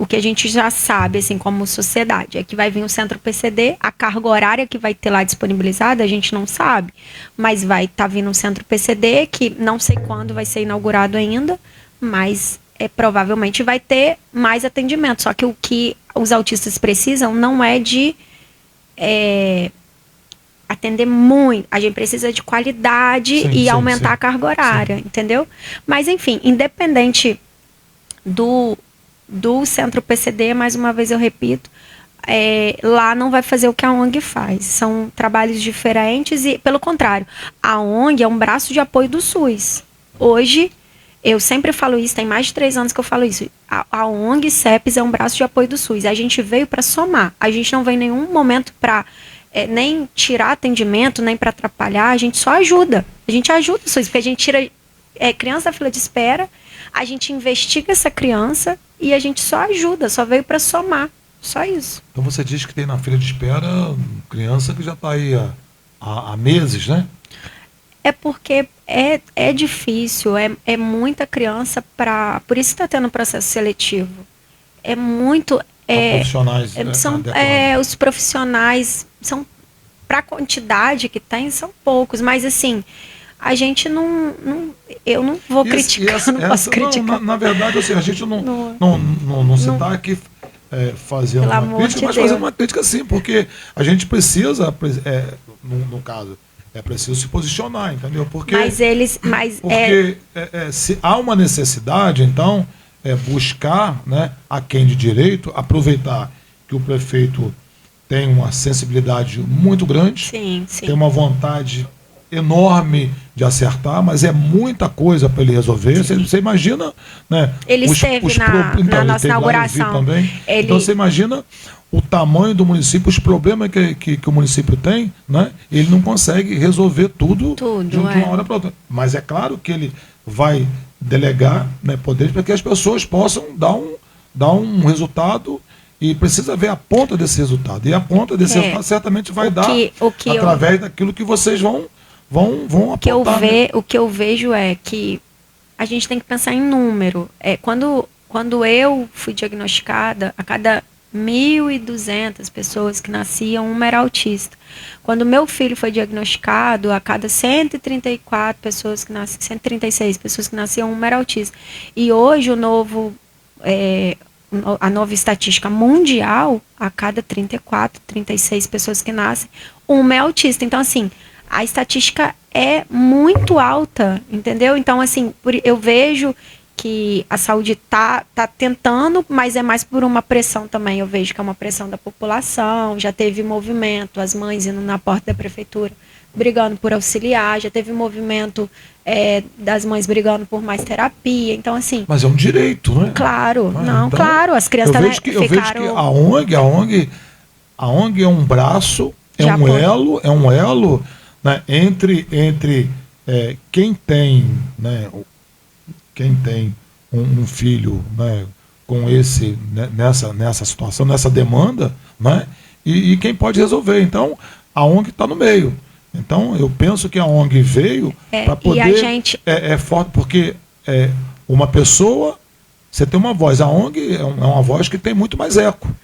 Speaker 2: que a gente já sabe, assim, como sociedade, é que vai vir o centro PCD, a carga horária que vai ter lá disponibilizada, a gente não sabe, mas vai estar vindo um centro PCD, que não sei quando vai ser inaugurado ainda, mas provavelmente vai ter mais atendimento. Só que o que os autistas precisam não é de atender muito. A gente precisa de qualidade e aumentar a carga horária, entendeu? Mas, enfim, independente do centro PCD, mais uma vez eu repito, lá não vai fazer o que a ONG faz. São trabalhos diferentes e, pelo contrário, a ONG é um braço de apoio do SUS. Hoje, eu sempre falo isso, tem mais de 3 anos que eu falo isso. A ONG CEPES é um braço de apoio do SUS. A gente veio para somar. A gente não veio em nenhum momento para nem tirar atendimento, nem para atrapalhar. A gente só ajuda. A gente ajuda o SUS, porque a gente tira criança da fila de espera, a gente investiga essa criança e a gente só ajuda, só veio para somar. Só isso.
Speaker 1: Então você diz que tem na fila de espera criança que já está aí há meses, né?
Speaker 2: É porque é difícil, é muita criança para... Por isso está tendo um processo seletivo. É muito...
Speaker 1: profissionais
Speaker 2: os profissionais, para a quantidade que tem, são poucos. Mas, assim, a gente eu não vou criticar, não posso criticar.
Speaker 1: Na verdade, assim, a gente não se está aqui fazendo uma crítica, mas fazendo uma crítica sim, porque a gente precisa, no caso, é preciso se posicionar, entendeu? Porque se há uma necessidade, então, buscar, né, a quem de direito, aproveitar que o prefeito tem uma sensibilidade muito grande,
Speaker 2: sim.
Speaker 1: tem uma vontade enorme de acertar, mas é muita coisa para ele resolver. Você imagina, né?
Speaker 2: Ele esteve na nossa inauguração.
Speaker 1: Também. Então você imagina o tamanho do município, os problemas que o município tem, né? Ele não consegue resolver tudo de uma hora para outra. Mas é claro que ele vai delegar, né, poderes para que as pessoas possam dar um resultado. E precisa ver a ponta desse resultado. E a ponta desse resultado certamente vai dar através daquilo que vocês vão apontar.
Speaker 2: O que eu vejo é que a gente tem que pensar em número. Quando eu fui diagnosticada, a cada 1.200 pessoas que nasciam, uma era autista. Quando meu filho foi diagnosticado, a cada 134 pessoas que nasciam, 136 pessoas que nasciam, uma era autista. E hoje a nova estatística mundial, a cada 34, 36 pessoas que nascem, uma é autista. Então, assim, a estatística é muito alta, entendeu? Então, assim, eu vejo que a saúde tá tentando, mas é mais por uma pressão também. Eu vejo que é uma pressão da população, já teve movimento, as mães indo na porta da prefeitura brigando por auxiliar, já teve movimento das mães brigando por mais terapia, então assim...
Speaker 1: Mas é um direito, né?
Speaker 2: Claro, claro, as crianças
Speaker 1: eu vejo que a ONG é um braço, é um elo, né, entre quem tem, né, um filho, né, com nessa situação, nessa demanda, né, e quem pode resolver. Então, a ONG está no meio. Então, eu penso que a ONG veio para poder...
Speaker 2: E a gente...
Speaker 1: É forte, porque uma pessoa, você tem uma voz. A ONG é uma voz que tem muito mais eco.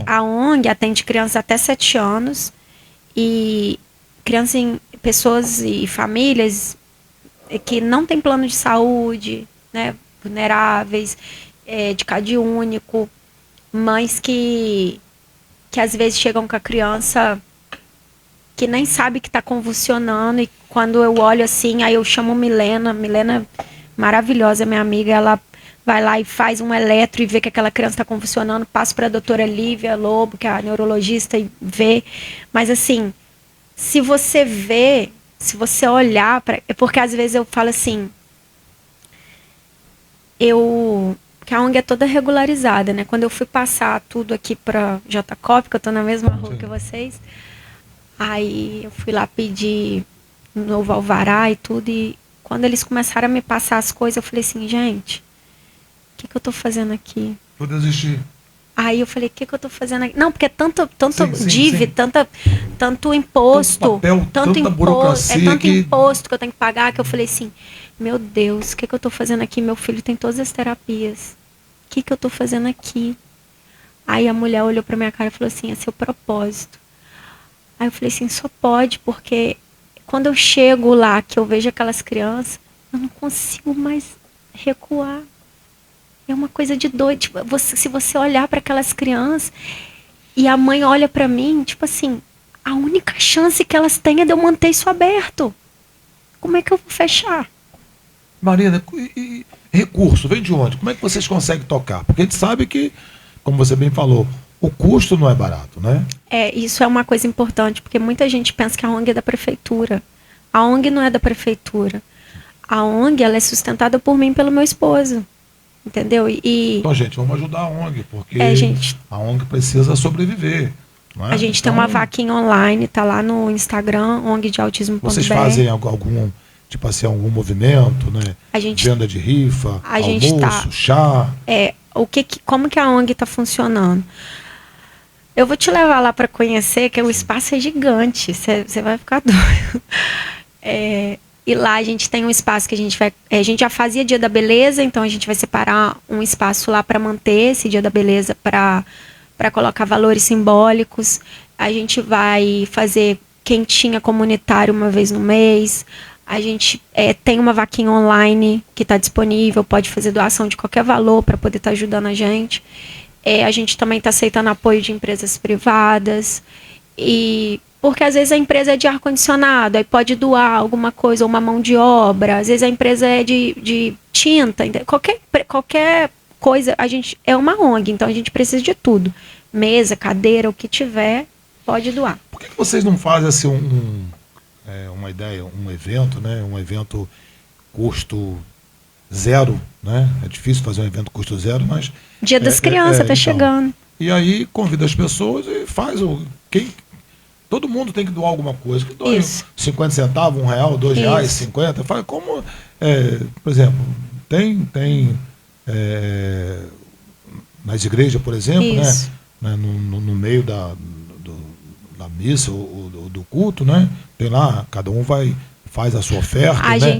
Speaker 2: A ONG atende crianças até 7 anos e pessoas e famílias que não têm plano de saúde, né, vulneráveis, de CAD único, mães que às vezes chegam com a criança que nem sabe que está convulsionando, e quando eu olho assim, aí eu chamo Milena maravilhosa, minha amiga, ela vai lá e faz um eletro e vê que aquela criança está convulsionando, passo para a doutora Lívia Lobo, que é a neurologista, e vê. Mas assim, se você olhar para... Porque às vezes eu falo assim, que a ONG é toda regularizada, né? Quando eu fui passar tudo aqui para Jacop, que eu estou na mesma rua que vocês, aí eu fui lá pedir um novo alvará e tudo, e quando eles começaram a me passar as coisas, eu falei assim, gente, o que eu tô fazendo aqui?
Speaker 1: Vou desistir.
Speaker 2: Aí eu falei, o que eu tô fazendo aqui? Não, porque é tanto dívida, tanto imposto, tanto imposto que eu tenho que pagar, que eu falei assim, meu Deus, o que eu tô fazendo aqui? Meu filho tem todas as terapias. O que eu tô fazendo aqui? Aí a mulher olhou pra minha cara e falou assim, é seu propósito. Aí eu falei assim, só pode, porque quando eu chego lá, que eu vejo aquelas crianças, eu não consigo mais recuar. É uma coisa de doido. Tipo, se você olhar para aquelas crianças e a mãe olha para mim, tipo assim, a única chance que elas têm é de eu manter isso aberto. Como é que eu vou fechar?
Speaker 1: Marina, e recurso, vem de onde? Como é que vocês conseguem tocar? Porque a gente sabe que, como você bem falou, o custo não é barato, né?
Speaker 2: Isso é uma coisa importante, porque muita gente pensa que a ONG é da prefeitura. A ONG não é da prefeitura. A ONG, ela é sustentada por mim e pelo meu esposo. Entendeu?
Speaker 1: Então, gente, vamos ajudar a ONG, porque a ONG precisa sobreviver. Não é?
Speaker 2: A gente tem uma vaquinha online, tá lá no Instagram, ONGdeautismo.br.
Speaker 1: Vocês fazem algum, tipo assim, algum movimento, né? Venda de rifa, almoço, chá?
Speaker 2: Como que a ONG está funcionando? Eu vou te levar lá para conhecer, que o espaço é gigante, você vai ficar doido. E lá a gente tem um espaço que a gente já fazia Dia da Beleza, então a gente vai separar um espaço lá para manter esse Dia da Beleza, para colocar valores simbólicos. A gente vai fazer quentinha comunitária uma vez no mês. A gente tem uma vaquinha online que está disponível, pode fazer doação de qualquer valor para poder estar ajudando a gente. A gente também está aceitando apoio de empresas privadas. Porque às vezes a empresa é de ar-condicionado, aí pode doar alguma coisa, uma mão de obra. Às vezes a empresa é de tinta. Qualquer coisa, a gente é uma ONG, então a gente precisa de tudo. Mesa, cadeira, o que tiver, pode doar.
Speaker 1: Por que vocês não fazem assim uma ideia, um evento, né? Um evento custo zero, né? É difícil fazer um evento custo zero, mas...
Speaker 2: Dia das Crianças está chegando.
Speaker 1: E aí convida as pessoas e faz todo mundo tem que doar alguma coisa. Que doa 50 centavos, R$1, R$2, 50. Faz como, por exemplo, tem nas igrejas, por exemplo, né, no meio da missa ou do culto, né? Tem lá, cada um faz a sua oferta, né?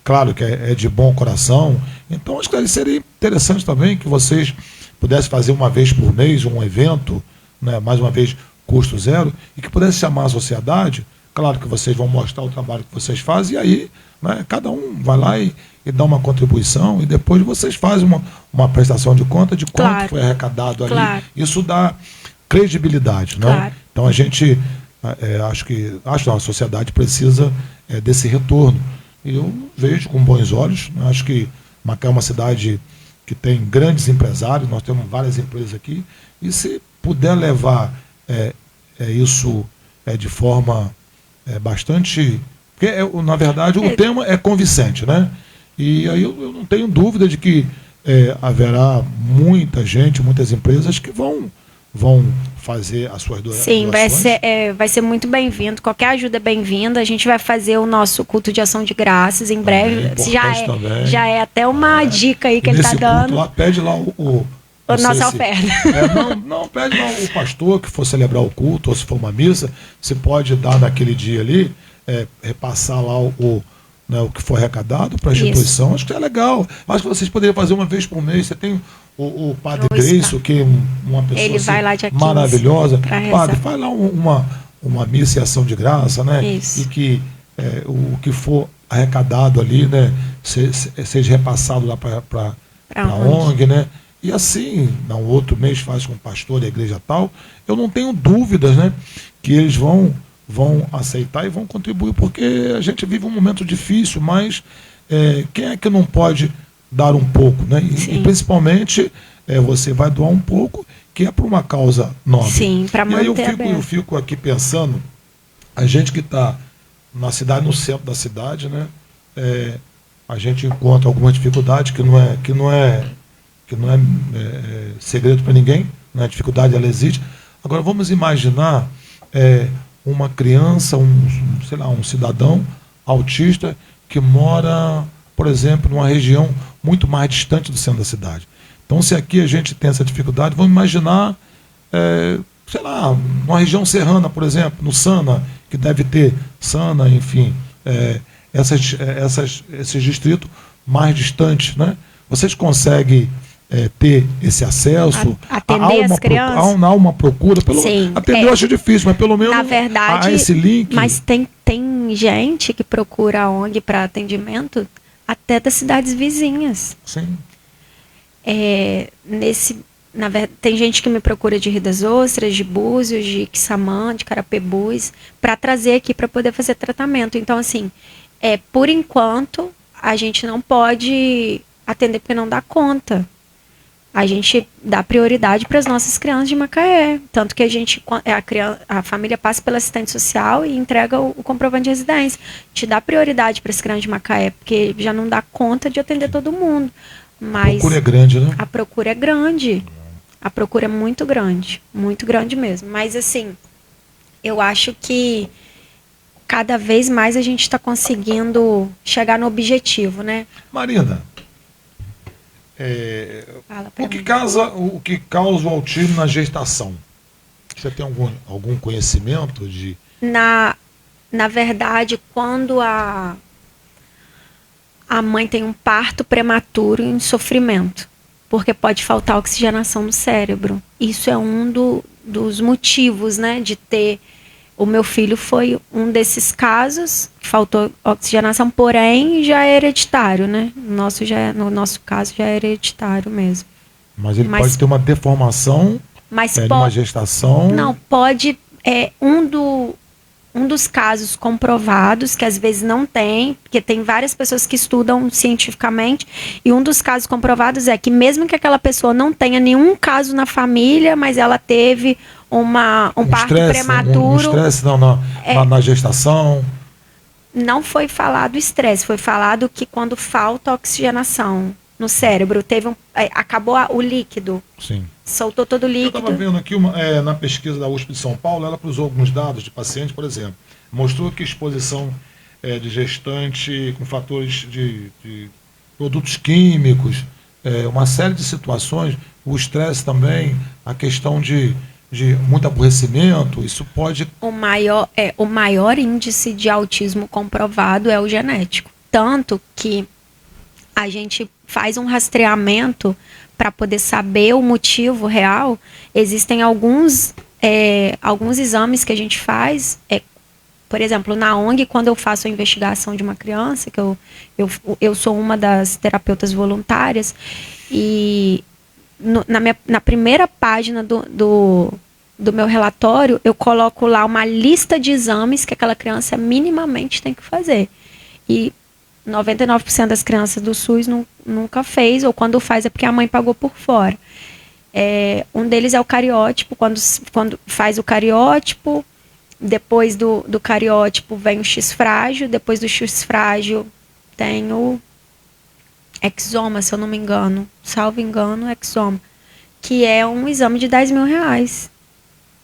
Speaker 1: Claro que é de bom coração. Então acho que seria interessante também que vocês pudessem fazer uma vez por mês um evento, né? Mais uma vez custo zero, e que pudesse chamar a sociedade. Claro que vocês vão mostrar o trabalho que vocês fazem, e aí, né, cada um vai lá e dá uma contribuição, e depois vocês fazem uma prestação de conta de quanto foi arrecadado ali. Isso dá credibilidade, né?
Speaker 2: Claro.
Speaker 1: Então a gente, acho que a sociedade precisa desse retorno. E eu vejo com bons olhos, né? Acho que Macaé é uma cidade que tem grandes empresários, nós temos várias empresas aqui, e se puder levar isso de forma bastante... Porque, na verdade, o tema é convincente, né? E aí eu não tenho dúvida de que haverá muita gente, muitas empresas que vão fazer as suas doações.
Speaker 2: Sim, vai ser muito bem-vindo. Qualquer ajuda é bem-vinda. A gente vai fazer o nosso culto de ação de graças em breve. Já é até uma dica aí que ele está dando.
Speaker 1: Lá, pede lá
Speaker 2: a nossa oferta.
Speaker 1: Não, pede lá o pastor que for celebrar o culto, ou se for uma missa, se pode dar naquele dia ali, repassar lá o que foi arrecadado para a instituição. Acho que é legal. Acho que vocês poderiam fazer uma vez por mês. Você tem o Padre Greiso, que é uma pessoa
Speaker 2: ele vai lá dia 15
Speaker 1: maravilhosa. Padre, faz lá uma missa e ação de graça, né?
Speaker 2: Isso.
Speaker 1: E que o que for arrecadado ali, né, seja repassado lá para a ONG, né? E assim, no outro mês faz com o pastor da igreja tal. Eu não tenho dúvidas, né, que eles vão aceitar e vão contribuir, porque a gente vive um momento difícil, mas quem é que não pode dar um pouco, né? E principalmente você vai doar um pouco, que é para uma causa nobre.
Speaker 2: Sim, para manter.
Speaker 1: E aí eu fico aqui pensando, a gente que está na cidade, no centro da cidade, né? A gente encontra algumas dificuldades que não é segredo para ninguém, né? A dificuldade ela existe. Agora vamos imaginar uma criança, um cidadão autista que mora, por exemplo, numa região muito mais distante do centro da cidade. Então, se aqui a gente tem essa dificuldade, vamos imaginar, numa região serrana, por exemplo, no Sana, que deve ter Sana, enfim, esses distritos mais distantes, né? Vocês conseguem ter esse acesso,
Speaker 2: atender as crianças,
Speaker 1: há uma procura, atender eu acho difícil, mas pelo menos
Speaker 2: na verdade,
Speaker 1: há esse link.
Speaker 2: Mas tem gente que procura a ONG para atendimento até das cidades vizinhas.
Speaker 1: Sim.
Speaker 2: Tem gente que me procura de Rio das Ostras, de Búzios, de Quissamã, de Carapebus, para trazer aqui para poder fazer tratamento. Então, assim, por enquanto, a gente não pode atender porque não dá conta. A gente dá prioridade para as nossas crianças de Macaé. Tanto que a família passa pela assistente social e entrega o comprovante de residência. Te dá prioridade para as crianças de Macaé, porque já não dá conta de atender todo mundo. Mas
Speaker 1: a procura é grande, né?
Speaker 2: A procura é grande. A procura é muito grande mesmo. Mas assim, eu acho que cada vez mais a gente está conseguindo chegar no objetivo, né?
Speaker 1: Marina, o que causa o autismo na gestação? Você tem algum conhecimento de...
Speaker 2: Na verdade, quando a mãe tem um parto prematuro em sofrimento, porque pode faltar oxigenação no cérebro. Isso é um dos motivos, né, de ter O meu filho foi um desses casos, faltou oxigenação, porém já é hereditário, né? No nosso caso já é hereditário mesmo.
Speaker 1: Mas ele pode ter uma deformação numa gestação?
Speaker 2: Não, pode. Um dos casos comprovados, que às vezes não tem, porque tem várias pessoas que estudam cientificamente, e um dos casos comprovados é que mesmo que aquela pessoa não tenha nenhum caso na família, mas ela teve um parto prematuro.
Speaker 1: Estresse na gestação.
Speaker 2: Não foi falado estresse, foi falado que quando falta oxigenação no cérebro, acabou o líquido.
Speaker 1: Sim.
Speaker 2: Soltou todo o líquido.
Speaker 1: Eu estava vendo aqui na pesquisa da USP de São Paulo, ela cruzou alguns dados de pacientes, por exemplo. Mostrou que exposição de gestante com fatores de produtos químicos, uma série de situações, o estresse também, a questão de muito aborrecimento, isso pode...
Speaker 2: O maior índice de autismo comprovado é o genético. Tanto que a gente faz um rastreamento para poder saber o motivo real. Existem alguns exames que a gente faz, por exemplo, na ONG, quando eu faço a investigação de uma criança, que eu sou uma das terapeutas voluntárias, e na primeira página do meu relatório, eu coloco lá uma lista de exames que aquela criança minimamente tem que fazer. E 99% das crianças do SUS nunca fez, ou quando faz é porque a mãe pagou por fora. Um deles é o cariótipo. Quando faz o cariótipo, depois do cariótipo vem o X frágil, depois do X frágil tem o exoma, se eu não me engano, salvo engano, exoma, que é um exame de R$10.000.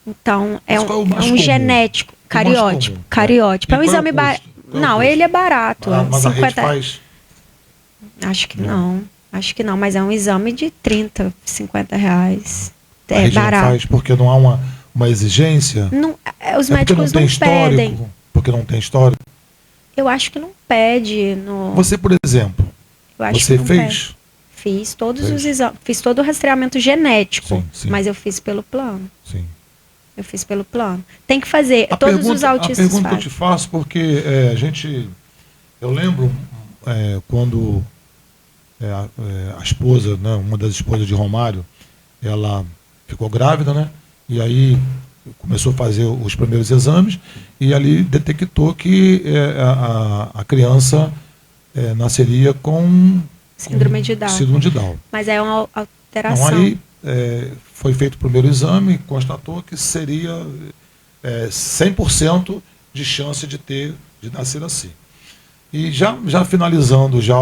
Speaker 2: Então, é um genético, cariótipo. Cariótipo. É um exame barato. Não, ele é barato.
Speaker 1: Mas 50... a rede faz?
Speaker 2: Acho que não, mas é um exame de R$30, R$50.
Speaker 1: A rede barato. Não faz porque não há uma exigência?
Speaker 2: Não, os médicos não pedem.
Speaker 1: Porque não tem histórico?
Speaker 2: Eu acho que não pede.
Speaker 1: Você, por exemplo, você fez?
Speaker 2: Fiz todos os exames, fiz todo o rastreamento genético,
Speaker 1: sim.
Speaker 2: Mas eu fiz pelo plano.
Speaker 1: Sim.
Speaker 2: Eu fiz pelo plano. Tem que fazer, todos os autistas fazem.
Speaker 1: A pergunta que eu te faço, porque eu lembro quando a esposa, né, uma das esposas de Romário, ela ficou grávida, né? E aí começou a fazer os primeiros exames e ali detectou que a criança nasceria com
Speaker 2: síndrome de Down. Mas é uma alteração.
Speaker 1: Então, aí foi feito o primeiro exame e constatou que seria 100% de chance de nascer assim. E já finalizando já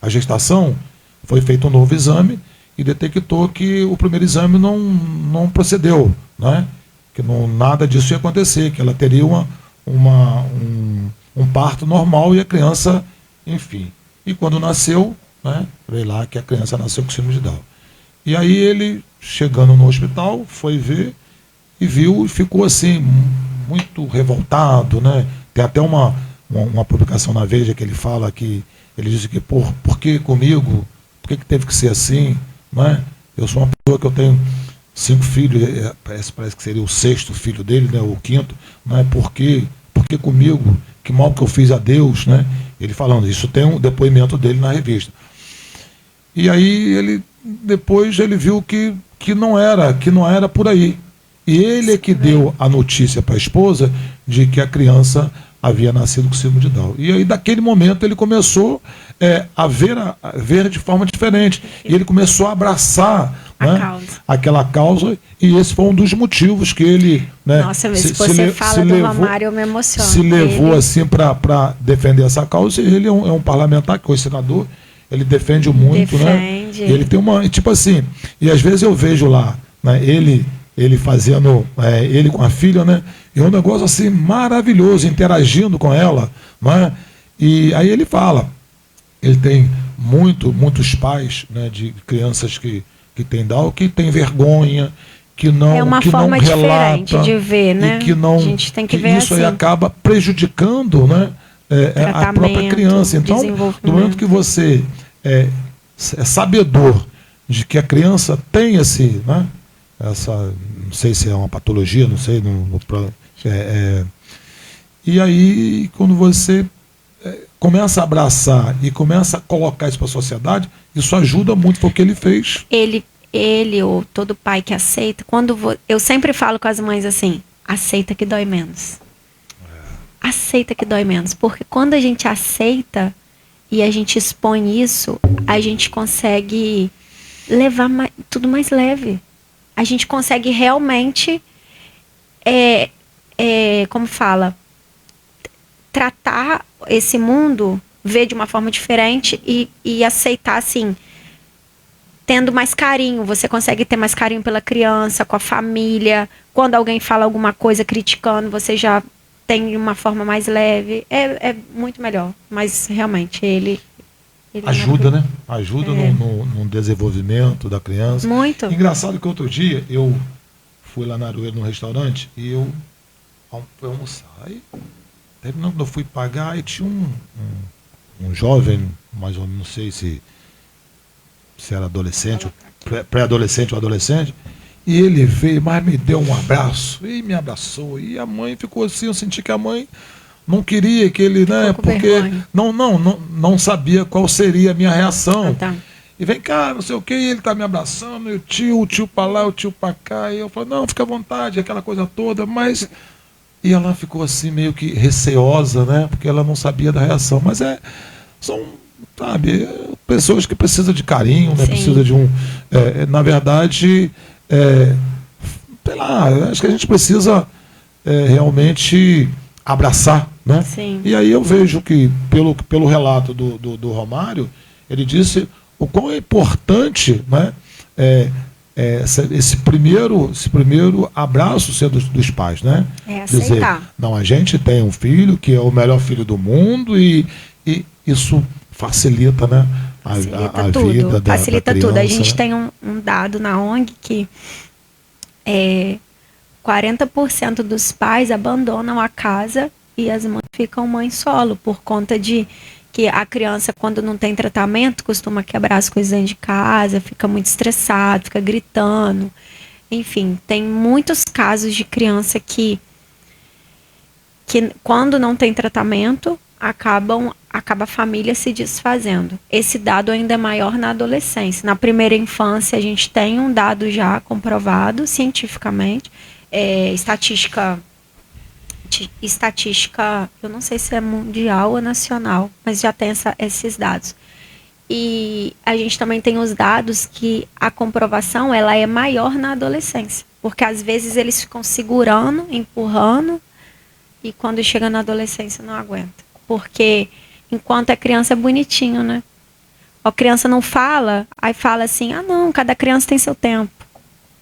Speaker 1: a gestação, foi feito um novo exame e detectou que o primeiro exame não procedeu, né? Que nada disso ia acontecer, que ela teria um parto normal e a criança, enfim. E quando nasceu, né, veio lá que a criança nasceu com síndrome de Down. E aí ele, chegando no hospital, foi ver e viu e ficou assim, muito revoltado, né? Tem até uma publicação na Veja que ele fala que ele disse que por que comigo? Por que teve que ser assim? Né? Eu sou uma pessoa que eu tenho 5 filhos, parece que seria o 6º filho dele, né? O 5º, né? Por que comigo? Que mal que eu fiz a Deus, né? Ele falando isso, tem um depoimento dele na revista. E aí depois ele viu que não era por aí. E ele é que deu a notícia para a esposa de que a criança havia nascido com síndrome de Down. E aí, daquele momento, ele começou a ver de forma diferente. E ele começou a abraçar, né, aquela causa, e esse foi um dos motivos que ele... Né,
Speaker 2: Nossa, se você fala do Romário, eu me emociono.
Speaker 1: Se levou assim para defender essa causa. E ele é um parlamentar, que é senador, ele defende muito, né? Ele tem uma... Tipo assim, e às vezes eu vejo lá, né, ele fazendo, ele com a filha, né? E é um negócio assim maravilhoso, interagindo com ela, né? E aí ele fala, ele tem muitos pais, né, de crianças que têm Down, que tem vergonha, que não
Speaker 2: é uma
Speaker 1: que
Speaker 2: forma
Speaker 1: não relata,
Speaker 2: diferente de ver, né?
Speaker 1: E que não,
Speaker 2: a gente tem que ver
Speaker 1: isso
Speaker 2: assim.
Speaker 1: aí acaba prejudicando, né, a própria criança. Então, no momento que você é sabedor de que a criança tem esse, né, essa, não sei se é uma patologia, não sei. E aí, quando você começa a abraçar e começa a colocar isso para a sociedade, isso ajuda muito, foi o que ele fez.
Speaker 2: Ele ou todo pai que aceita, eu sempre falo com as mães assim, aceita que dói menos. Aceita que dói menos, porque quando a gente aceita e a gente expõe isso, a gente consegue levar tudo mais leve. A gente consegue realmente, como fala, tratar esse mundo, ver de uma forma diferente e aceitar assim, tendo mais carinho. Você consegue ter mais carinho pela criança, com a família. Quando alguém fala alguma coisa criticando, você já tem uma forma mais leve. É muito melhor. Mas realmente ele
Speaker 1: ajuda, né? Ajuda no desenvolvimento da criança.
Speaker 2: Muito.
Speaker 1: Engraçado que outro dia eu fui lá na Aroeira, num restaurante, e eu fui almoçar. Aí, terminando, eu fui pagar e tinha um jovem, mais ou menos, não sei se era adolescente, pré-adolescente ou adolescente, e ele veio, mas me deu um abraço, e me abraçou, e a mãe ficou assim, eu senti que a mãe não queria que ele, né, porque não sabia qual seria a minha reação.
Speaker 2: Ah, tá.
Speaker 1: E vem cá, não sei o que, ele tá me abraçando, e o tio pra lá, o tio pra cá, e eu falei, não, fica à vontade, aquela coisa toda, mas... E ela ficou assim, meio que receosa, né, porque ela não sabia da reação, mas são, sabe, pessoas que precisam de carinho, né, precisam de na verdade, sei lá, acho que a gente precisa realmente abraçar, né?
Speaker 2: Sim.
Speaker 1: E aí eu vejo que, pelo relato do Romário, ele disse o quão é importante, né, esse primeiro abraço ser dos pais, né?
Speaker 2: Aceitar.
Speaker 1: Dizer, não, a gente tem um filho que é o melhor filho do mundo e isso facilita, né, a vida
Speaker 2: facilita
Speaker 1: da criança,
Speaker 2: tudo. A gente
Speaker 1: né?
Speaker 2: tem um dado na ONG que 40% dos pais abandonam a casa e as mães ficam mães solo, por conta de que a criança, quando não tem tratamento, costuma quebrar as coisas dentro de casa, fica muito estressado, fica gritando. Enfim, tem muitos casos de criança que quando não tem tratamento, acaba a família se desfazendo. Esse dado ainda é maior na adolescência. Na primeira infância, a gente tem um dado já comprovado cientificamente, estatística, eu não sei se é mundial ou nacional, mas já tem esses dados. E a gente também tem os dados que a comprovação ela é maior na adolescência, porque às vezes eles ficam segurando, empurrando, e quando chega na adolescência não aguenta. Porque enquanto é criança é bonitinho, né? A criança não fala, aí fala assim, não, cada criança tem seu tempo.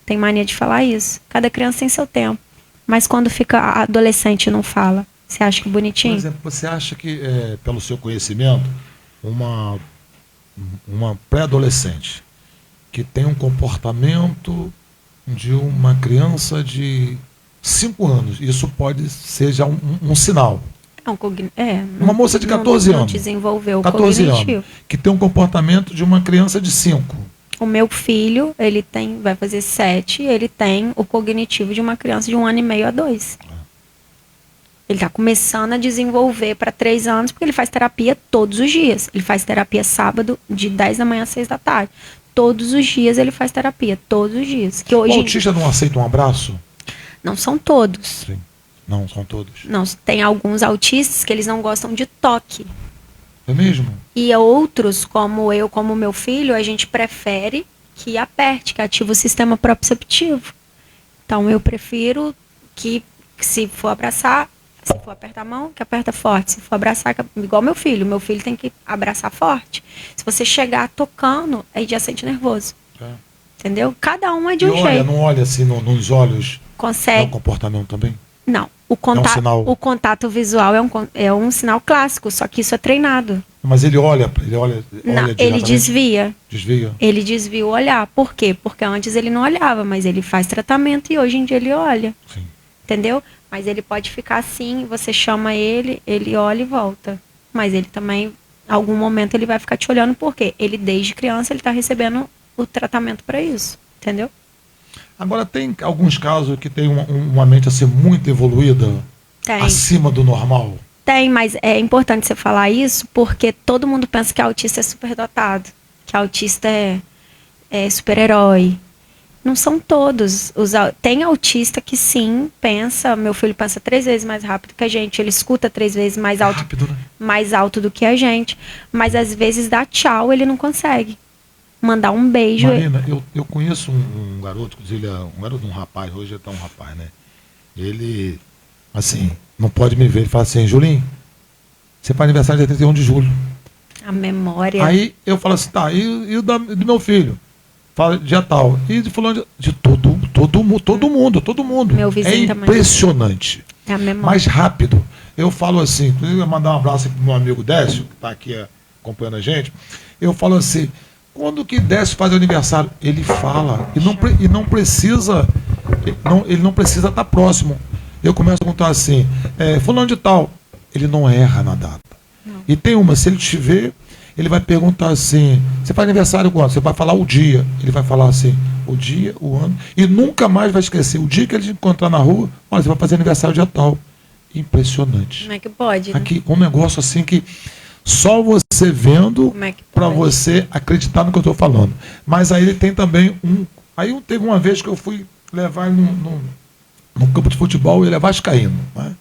Speaker 2: Tem mania de falar isso. Cada criança tem seu tempo. Mas quando fica adolescente e não fala, você acha que é bonitinho?
Speaker 1: Por exemplo, você acha que, pelo seu conhecimento, uma pré-adolescente que tem um comportamento de uma criança de 5 anos, isso pode ser já um sinal.
Speaker 2: Uma
Speaker 1: moça de 14 anos.
Speaker 2: Não desenvolveu o
Speaker 1: 14
Speaker 2: cognitivo.
Speaker 1: anos, que tem um comportamento de uma criança de 5.
Speaker 2: O meu filho, vai fazer 7, ele tem o cognitivo de uma criança de 1 ano e meio a 2. Ele está começando a desenvolver para 3 anos, porque ele faz terapia todos os dias. Ele faz terapia sábado, de 10 da manhã a 6 da tarde. Todos os dias ele faz terapia, todos os dias. Que hoje...
Speaker 1: O autista não aceita um abraço?
Speaker 2: Não são todos.
Speaker 1: Sim. Não são todos.
Speaker 2: Não, tem alguns autistas que eles não gostam de toque.
Speaker 1: É mesmo?
Speaker 2: E outros, como eu, como meu filho, a gente prefere que aperte, que ative o sistema proprioceptivo. Então, eu prefiro que se for abraçar, se for apertar a mão, que aperta forte. Se for abraçar, igual meu filho tem que abraçar forte. Se você chegar tocando, aí já sente nervoso. Entendeu? Cada um é de um jeito.
Speaker 1: Não olha assim nos olhos.
Speaker 2: Consegue.
Speaker 1: É um comportamento também?
Speaker 2: Não.
Speaker 1: Sinal.
Speaker 2: O contato visual é um sinal clássico, só que isso é treinado.
Speaker 1: Mas ele olha
Speaker 2: não, ele desvia.
Speaker 1: Desvia?
Speaker 2: Ele desvia o olhar. Por quê? Porque antes ele não olhava, mas ele faz tratamento e hoje em dia ele olha.
Speaker 1: Sim.
Speaker 2: Entendeu? Mas ele pode ficar assim, você chama ele olha e volta. Mas ele também, em algum momento, ele vai ficar te olhando, porque ele, desde criança, ele está recebendo o tratamento para isso. Entendeu?
Speaker 1: Agora, tem alguns casos que tem uma mente assim muito evoluída,
Speaker 2: Tem.
Speaker 1: acima do normal.
Speaker 2: Tem, mas é importante você falar isso porque todo mundo pensa que autista é superdotado, que autista é super-herói. Não são todos. Tem autista que sim, pensa, meu filho pensa 3 vezes mais rápido que a gente, ele escuta 3 vezes
Speaker 1: Rápido, né?
Speaker 2: mais alto do que a gente, mas às vezes dá tchau, ele não consegue. Mandar um beijo.
Speaker 1: Marina, eu conheço um garoto, um rapaz, hoje é um rapaz, né? Ele, assim, não pode me ver, ele fala assim, Julinho, você faz aniversário dia 31 de julho.
Speaker 2: A memória.
Speaker 1: Aí eu falo assim, tá, e o do meu filho? Fala dia tal. E de fulano de todo mundo.
Speaker 2: Meu vizinho também.
Speaker 1: Impressionante.
Speaker 2: É a memória.
Speaker 1: Mais rápido. Eu falo assim, inclusive eu vou mandar um abraço aqui pro meu amigo Décio, que está aqui acompanhando a gente. Eu falo assim, quando que Décio faz aniversário? Ele fala. E não precisa. Ele não precisa estar próximo. Eu começo a contar assim, fulano de tal. Ele não erra na data.
Speaker 2: Não.
Speaker 1: E tem uma, se ele te ver, ele vai perguntar assim, você faz aniversário quando? Você vai falar o dia. Ele vai falar assim, o dia, o ano. E nunca mais vai esquecer. O dia que ele te encontrar na rua, olha, você vai fazer aniversário dia tal. Impressionante.
Speaker 2: Como é que pode? Né?
Speaker 1: Aqui, um negócio assim que só você vendo para você acreditar no que eu estou falando. Mas aí ele tem também Aí teve uma vez que eu fui levar ele no campo de futebol, ele é vascaíno. Né?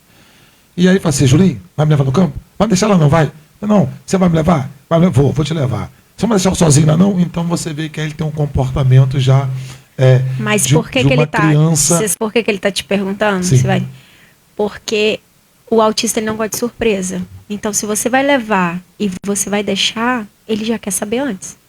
Speaker 1: E aí eu falei assim, Julinho, vai me levar no campo? Vai me deixar lá não, vai? Não, você vai me levar? Vou te levar. Você vai me deixar sozinho lá não? Então você vê que aí ele tem um comportamento já
Speaker 2: Mas por que ele está
Speaker 1: criança...
Speaker 2: Por que ele está te perguntando?
Speaker 1: Sim.
Speaker 2: Você vai... Porque o autista ele não gosta de surpresa. Então se você vai levar e você vai deixar, ele já quer saber antes.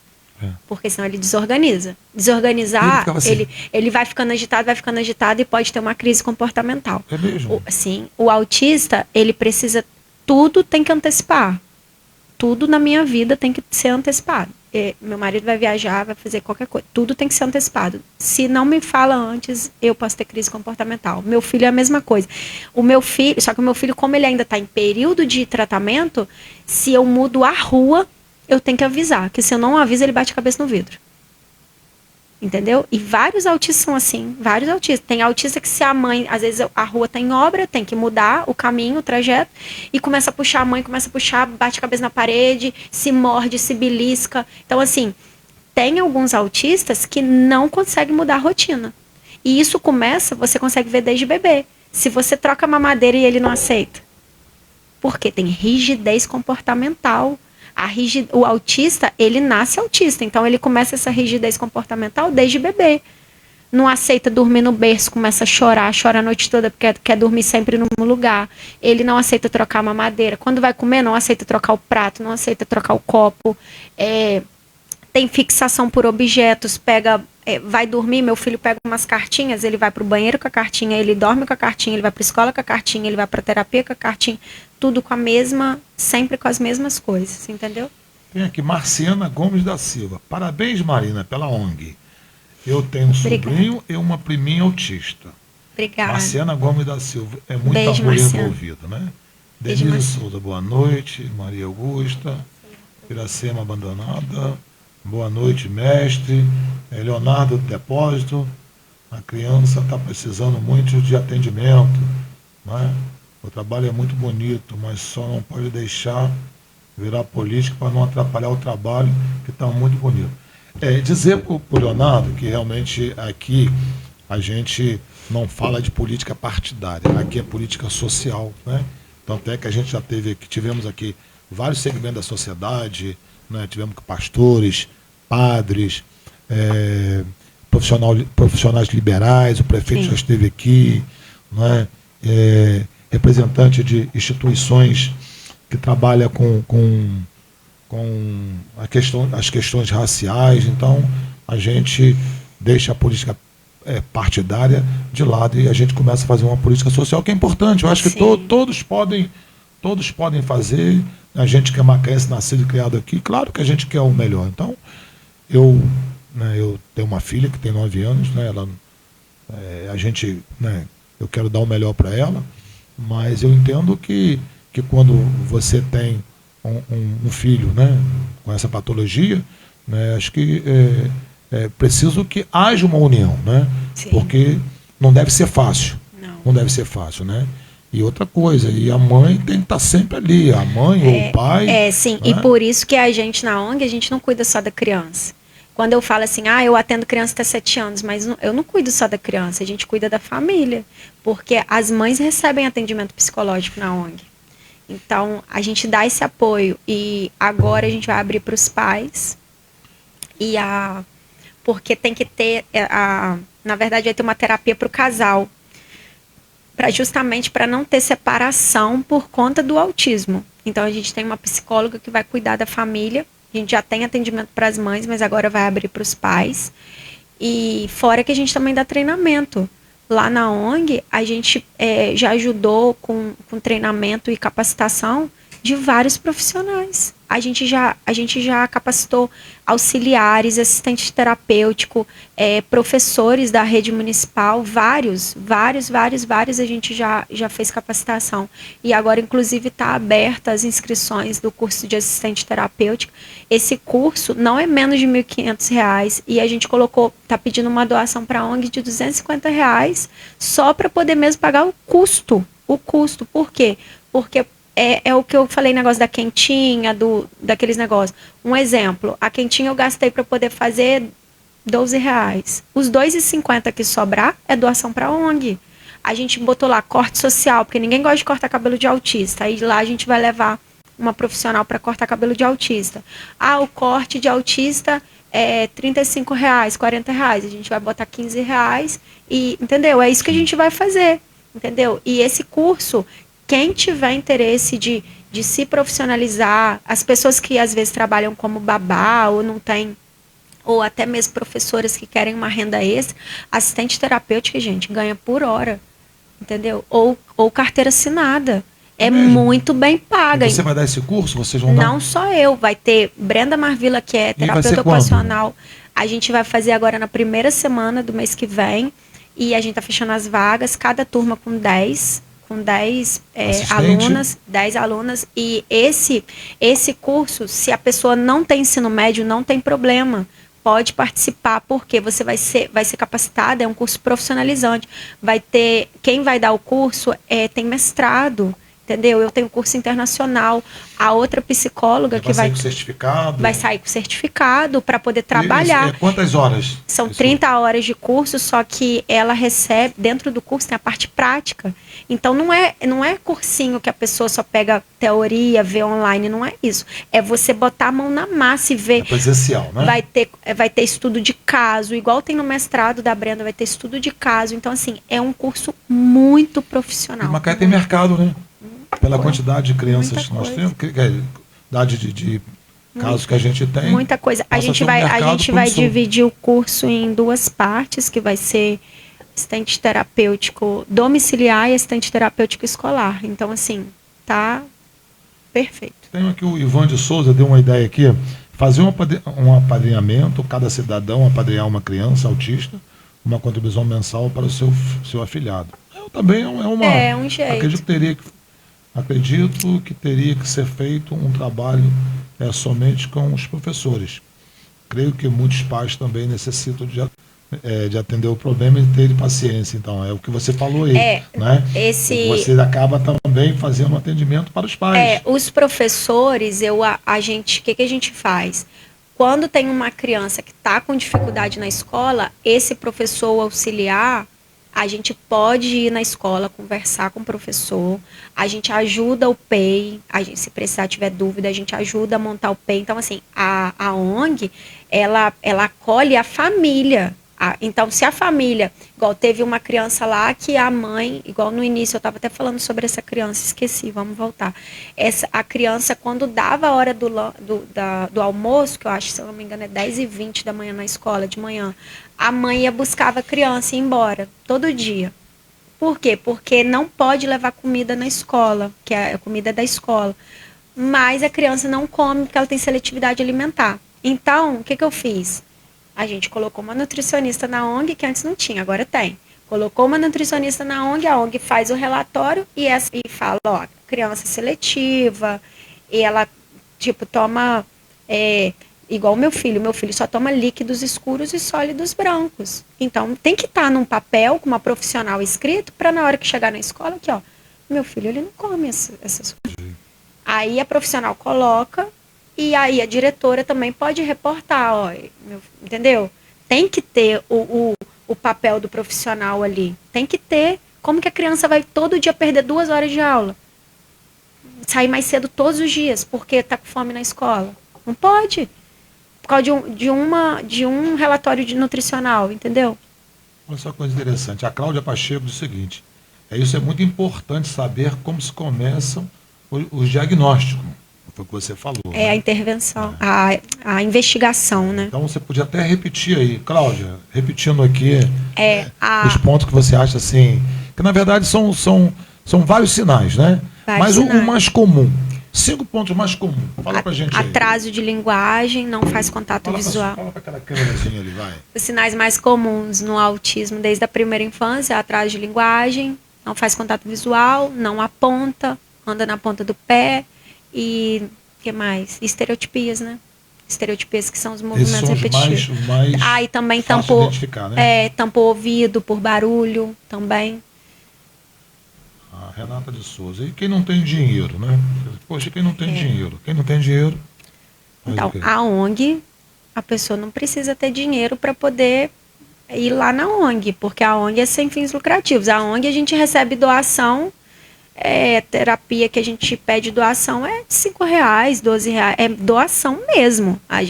Speaker 2: Porque senão ele desorganiza. Desorganizar,
Speaker 1: assim.
Speaker 2: ele vai ficando agitado e pode ter uma crise comportamental.
Speaker 1: É mesmo?
Speaker 2: Sim, o autista, ele precisa... Tudo tem que antecipar. Tudo na minha vida tem que ser antecipado. Meu marido vai viajar, vai fazer qualquer coisa. Tudo tem que ser antecipado. Se não me fala antes, eu posso ter crise comportamental. Meu filho é a mesma coisa. Só que o meu filho, como ele ainda está em período de tratamento, se eu mudo a rua, eu tenho que avisar. Que se eu não aviso, ele bate a cabeça no vidro. Entendeu? E vários autistas são assim, vários autistas. Tem autista que se a mãe, às vezes a rua tá em obra, tem que mudar o caminho, o trajeto, e começa a puxar, a mãe começa a puxar, bate a cabeça na parede, se morde, se belisca. Então, assim, tem alguns autistas que não conseguem mudar a rotina. E isso você consegue ver desde bebê. Se você troca a mamadeira e ele não aceita. Porque tem rigidez comportamental. O autista, ele nasce autista, então ele começa essa rigidez comportamental desde bebê. Não aceita dormir no berço, começa a chorar, chora a noite toda porque quer dormir sempre no mesmo lugar. Ele não aceita trocar a mamadeira. Quando vai comer, não aceita trocar o prato, não aceita trocar o copo. Tem fixação por objetos, vai dormir, meu filho pega umas cartinhas, ele vai pro banheiro com a cartinha, ele dorme com a cartinha, ele vai pra escola com a cartinha, ele vai pra terapia com a cartinha, tudo com sempre com as mesmas coisas, entendeu?
Speaker 1: Tem aqui, Marciana Gomes da Silva. Parabéns, Marina, pela ONG. Eu tenho um sobrinho e uma priminha autista.
Speaker 2: Obrigada.
Speaker 1: Marciana Gomes da Silva. É muito
Speaker 2: Beijo,
Speaker 1: amor
Speaker 2: Marciana.
Speaker 1: envolvido, né? Denise Souza, boa noite. Maria Augusta. Iracema Abandonada. Boa noite, mestre. Leonardo do Depósito. A criança está precisando muito de atendimento. Né? O trabalho é muito bonito, mas só não pode deixar virar política para não atrapalhar o trabalho, que está muito bonito. Dizer para o Leonardo que realmente aqui a gente não fala de política partidária, aqui é política social, né? Tanto é que a gente já tivemos aqui vários segmentos da sociedade, né? Tivemos pastores, padres, profissionais liberais, o prefeito já esteve aqui, né? Representante de instituições que trabalham com as questões raciais. Então, a gente deixa a política partidária de lado e a gente começa a fazer uma política social que é importante. Eu acho que todos podem fazer. A gente que é macaense, nascido e criado aqui, claro que a gente quer o melhor. Então, eu tenho uma filha que tem 9 anos, né? Eu quero dar o melhor para ela, mas eu entendo que quando você tem um filho, né, com essa patologia, né, acho que é preciso que haja uma união, né?
Speaker 2: Sim.
Speaker 1: Porque não deve ser fácil.
Speaker 2: Não
Speaker 1: deve ser fácil, né? E outra coisa, e a mãe tem que estar sempre ali, a mãe ou o pai.
Speaker 2: Sim,
Speaker 1: né?
Speaker 2: e por isso que a gente na ONG, a gente não cuida só da criança. Quando eu falo assim, eu atendo criança até 7 anos, mas eu não cuido só da criança, a gente cuida da família, porque as mães recebem atendimento psicológico na ONG. Então, a gente dá esse apoio e agora a gente vai abrir para os pais porque tem que ter, na verdade, vai ter uma terapia para o casal, justamente para não ter separação por conta do autismo. Então, a gente tem uma psicóloga que vai cuidar da família. A gente já tem atendimento para as mães, mas agora vai abrir para os pais. E fora que a gente também dá treinamento. Lá na ONG, a gente já ajudou com treinamento e capacitação de vários profissionais. A gente já capacitou auxiliares, assistente terapêutico, professores da rede municipal, vários, a gente já fez capacitação. E agora, inclusive, está aberta as inscrições do curso de assistente terapêutico. Esse curso não é menos de R$ 1.500 e a gente está pedindo uma doação para a ONG de R$ 250 só para poder mesmo pagar o custo. Por quê? Porque é o que eu falei, negócio da quentinha, daqueles negócios. Um exemplo, a quentinha eu gastei para poder fazer R$ 12. Os R$ 2,50 que sobrar é doação para a ONG. A gente botou lá corte social, porque ninguém gosta de cortar cabelo de autista. Aí lá a gente vai levar uma profissional para cortar cabelo de autista. O corte de autista é R$ 35, R$ 40. A gente vai botar R$ 15 e, entendeu? É isso que a gente vai fazer, entendeu? E esse curso, quem tiver interesse de se profissionalizar, as pessoas que às vezes trabalham como babá ou não tem, ou até mesmo professoras que querem uma renda extra, assistente terapêutica, gente, ganha por hora, entendeu? Ou carteira assinada. É muito bem paga.
Speaker 1: E você vai dar esse curso? Vocês vão dar?
Speaker 2: Não só eu, vai ter Brenda Marvila, que é terapeuta ocupacional. A gente vai fazer agora na primeira semana do mês que vem, e a gente está fechando as vagas, cada turma com 10 alunas, 10 alunas, e esse curso, se a pessoa não tem ensino médio, não tem problema, pode participar, porque você vai ser capacitada, é um curso profissionalizante, quem vai dar o curso tem mestrado, entendeu? Eu tenho curso internacional, a outra psicóloga que vai sair com certificado para poder trabalhar.
Speaker 1: Quantas horas?
Speaker 2: São 30 horas de curso, só que ela recebe, dentro do curso tem a parte prática. Então não é cursinho que a pessoa só pega teoria, vê online, não é isso. É você botar a mão na massa e ver.
Speaker 1: É presencial, né?
Speaker 2: Vai ter estudo de caso, igual tem no mestrado da Brenda, vai ter estudo de caso. Então, assim, é um curso muito profissional.
Speaker 1: E Macaé tem mercado, né? Pela quantidade de crianças que nós temos, quantidade de casos que a gente tem.
Speaker 2: Muita coisa. A gente vai dividir o curso em 2 partes, que vai ser assistente terapêutico domiciliar e assistente terapêutico escolar. Então, assim, tá perfeito.
Speaker 1: Tenho aqui o Ivan de Souza, deu uma ideia aqui, fazer um apadrinhamento, cada cidadão apadrinhar uma criança autista, uma contribuição mensal para o seu afilhado. Também é
Speaker 2: um jeito.
Speaker 1: Acredito que teria que ser feito um trabalho somente com os professores. Creio que muitos pais também necessitam de atender o problema e ter paciência. Então, é o que você falou aí. Né? Você acaba também fazendo um atendimento para os pais.
Speaker 2: Os professores, o que a gente faz? Quando tem uma criança que está com dificuldade na escola, esse professor auxiliar, a gente pode ir na escola, conversar com o professor, a gente ajuda o PEI, se precisar, tiver dúvida, a gente ajuda a montar o PEI. Então, assim, a ONG, ela acolhe a família. Então, se a família, igual teve uma criança lá que a mãe, igual no início, eu estava até falando sobre essa criança, esqueci, vamos voltar. A criança, quando dava a hora do almoço, que eu acho, se eu não me engano, é 10h20 da manhã na escola, de manhã, a mãe ia buscar a criança e ia embora, todo dia. Por quê? Porque não pode levar comida na escola, que a comida é da escola. Mas a criança não come porque ela tem seletividade alimentar. Então, o que eu fiz? A gente colocou uma nutricionista na ONG, que antes não tinha, agora tem. Colocou uma nutricionista na ONG, a ONG faz o relatório e fala, criança seletiva, e ela, toma igual o meu filho só toma líquidos escuros e sólidos brancos. Então, tem que estar num papel com uma profissional escrito para na hora que chegar na escola, aqui, ó, meu filho, ele não come essas coisas. Aí a profissional coloca e aí a diretora também pode reportar, ó, entendeu? Tem que ter o papel do profissional ali. Tem que ter. Como que a criança vai todo dia perder 2 horas de aula? Sair mais cedo todos os dias porque está com fome na escola? Não pode. Por causa de um relatório nutricional, entendeu?
Speaker 1: Olha só que coisa interessante. A Cláudia Pacheco diz o seguinte: isso é muito importante saber como se começam os diagnósticos. Foi o que você falou.
Speaker 2: É, né? A intervenção, a investigação, né?
Speaker 1: Então você podia até repetir aí, Cláudia, repetindo aqui os pontos que você acha assim, que na verdade são vários sinais, né? Mas o mais comum, 5 pontos mais comuns. Fala pra gente aí.
Speaker 2: Atraso de linguagem, não faz contato visual.
Speaker 1: Fala pra aquela câmerazinha ali, vai.
Speaker 2: Os sinais mais comuns no autismo desde a primeira infância: atraso de linguagem, não faz contato visual, não aponta, anda na ponta do pé. E o que mais? Estereotipias, né? Estereotipias que são os movimentos repetitivos. E também tampou, né? Tampou o ouvido por barulho também.
Speaker 1: Renata de Souza. E quem não tem dinheiro, né? Poxa, quem não tem dinheiro? Quem não tem dinheiro...
Speaker 2: Então, a ONG, a pessoa não precisa ter dinheiro para poder ir lá na ONG, porque a ONG é sem fins lucrativos. A ONG a gente recebe doação. Terapia que a gente pede doação é de R$5, R$12, é doação mesmo. A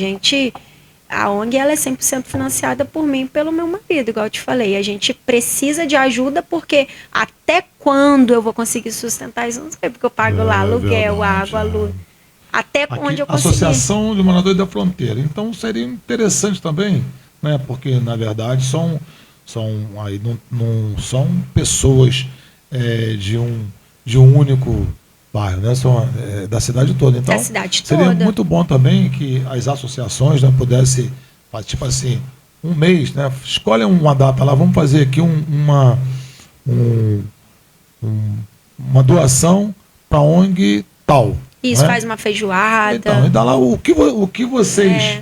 Speaker 2: ONG ela é 100% financiada por mim e pelo meu marido, igual eu te falei. A gente precisa de ajuda porque até quando eu vou conseguir sustentar isso? Não sei, porque eu pago lá aluguel, verdade, água, luz. Até aqui, onde eu consigo.
Speaker 1: Associação de Moradores da Fronteira. Então seria interessante também, né? Porque na verdade aí não são pessoas de um único bairro, né? São da cidade toda. Então,
Speaker 2: da cidade
Speaker 1: seria
Speaker 2: toda.
Speaker 1: muito bom também que as associações, né, pudessem, tipo assim, um mês, né? Escolhe uma data lá, vamos fazer aqui uma doação para a ONG tal.
Speaker 2: Isso,
Speaker 1: né?
Speaker 2: faz uma feijoada.
Speaker 1: Então, e dá lá o que vocês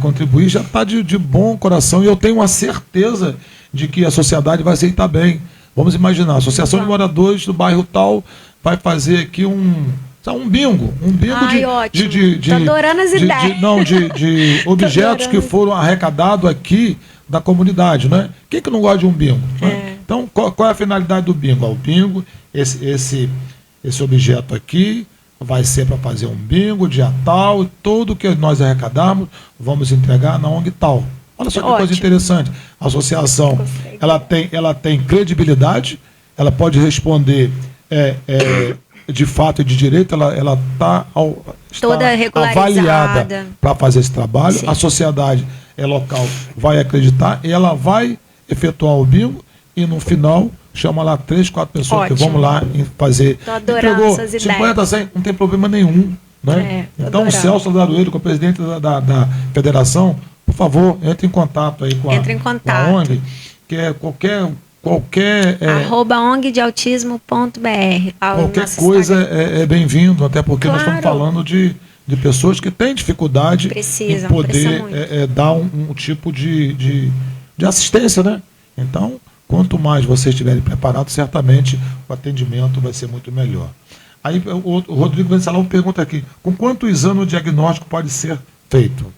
Speaker 1: contribuir já está de bom coração, e eu tenho uma certeza de que a sociedade vai aceitar bem. Vamos imaginar, a Associação de Moradores do bairro tal vai fazer aqui um bingo.
Speaker 2: Tô adorando as ideias.
Speaker 1: De objetos que foram arrecadados aqui da comunidade, né? Quem que não gosta de um bingo? Né? Então, qual é a finalidade do bingo? O bingo, esse objeto aqui vai ser para fazer um bingo, dia tal, e tudo que nós arrecadarmos, vamos entregar na ONG tal. Olha só que coisa interessante. A associação, ela tem credibilidade, ela pode responder de fato e de direito, ela está avaliada para fazer esse trabalho. Sim. A sociedade local vai acreditar e ela vai efetuar o bingo e no final chama lá 3, 4 pessoas que vamos lá fazer.
Speaker 2: Estou adorando essas ideias.
Speaker 1: 50, 100, não tem problema nenhum. Né? Então o Celso Ladoeiro, que é o presidente da federação, por favor, entre em contato aí com a ONG, que é qualquer
Speaker 2: @ongdeautismo.br.
Speaker 1: Qualquer coisa é bem-vindo, até porque nós estamos falando de pessoas que têm dificuldade em poder dar um tipo de assistência, né? Então, quanto mais vocês estiverem preparados, certamente o atendimento vai ser muito melhor. Aí o Rodrigo Vencelau pergunta aqui: com quantos anos o diagnóstico pode ser feito?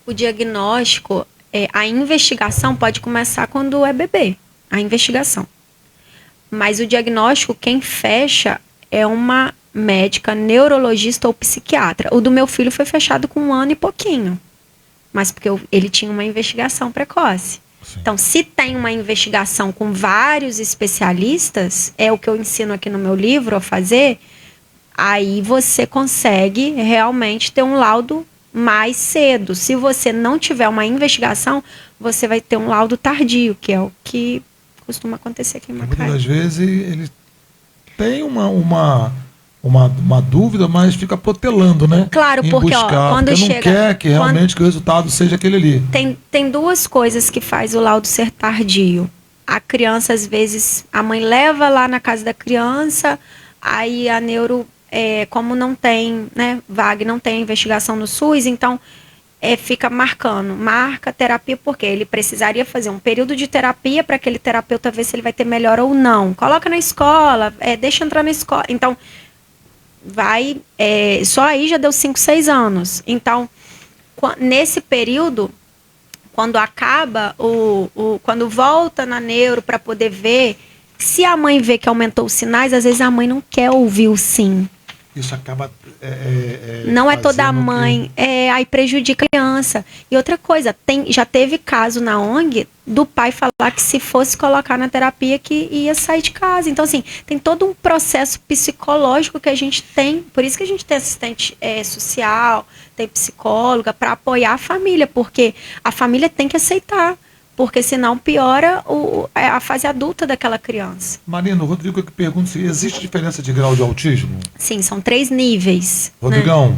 Speaker 2: O diagnóstico, a investigação pode começar quando é bebê, a investigação. Mas o diagnóstico, quem fecha é uma médica, neurologista ou psiquiatra. O do meu filho foi fechado com 1 ano e pouquinho, mas porque ele tinha uma investigação precoce. Sim. Então, se tem uma investigação com vários especialistas, é o que eu ensino aqui no meu livro a fazer, aí você consegue realmente ter um laudo mais cedo. Se você não tiver uma investigação, você vai ter um laudo tardio, que é o que costuma acontecer aqui em Macaé.
Speaker 1: Muitas das vezes ele tem uma dúvida, mas fica protelando, né?
Speaker 2: Claro, porque quando
Speaker 1: porque
Speaker 2: chega...
Speaker 1: não quer que realmente que o resultado seja aquele ali.
Speaker 2: Tem 2 coisas que faz o laudo ser tardio. A criança, às vezes, a mãe leva lá na casa da criança, aí a neuro como não tem, né, vaga, não tem investigação no SUS, então fica marca terapia, porque ele precisaria fazer um período de terapia para aquele terapeuta ver se ele vai ter melhora ou não. Coloca na escola, deixa entrar na escola. Então, só aí já deu 5, 6 anos. Então, nesse período, quando acaba, quando volta na neuro para poder ver, se a mãe vê que aumentou os sinais, às vezes a mãe não quer ouvir o sim.
Speaker 1: Isso acaba.
Speaker 2: Não é toda a mãe, aí prejudica a criança. E outra coisa, já teve caso na ONG do pai falar que se fosse colocar na terapia que ia sair de casa. Então, assim, tem todo um processo psicológico que a gente tem. Por isso que a gente tem assistente social, tem psicóloga, para apoiar a família, porque a família tem que aceitar. Porque senão piora a fase adulta daquela criança.
Speaker 1: Marina, o Rodrigo que pergunta se existe diferença de grau de autismo?
Speaker 2: Sim, são 3 níveis.
Speaker 1: Rodrigão, né?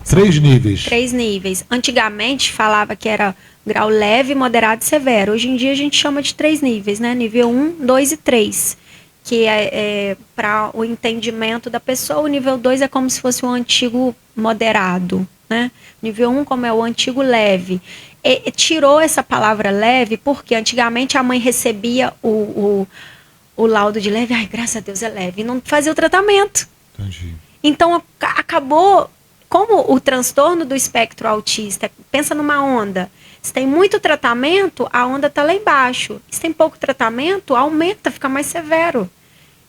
Speaker 1: 3 níveis.
Speaker 2: 3 níveis. Antigamente falava que era grau leve, moderado e severo. Hoje em dia a gente chama de 3 níveis, né? Nível 1, 2 e 3. Que é para o entendimento da pessoa. O nível 2 é como se fosse um antigo moderado, né? Nível 1 como é o antigo leve. Tirou essa palavra leve porque antigamente a mãe recebia o laudo de leve, ai, graças a Deus é leve, e não fazia o tratamento.
Speaker 1: Entendi.
Speaker 2: Então acabou, como o transtorno do espectro autista, pensa numa onda, se tem muito tratamento, a onda está lá embaixo, se tem pouco tratamento, aumenta, fica mais severo,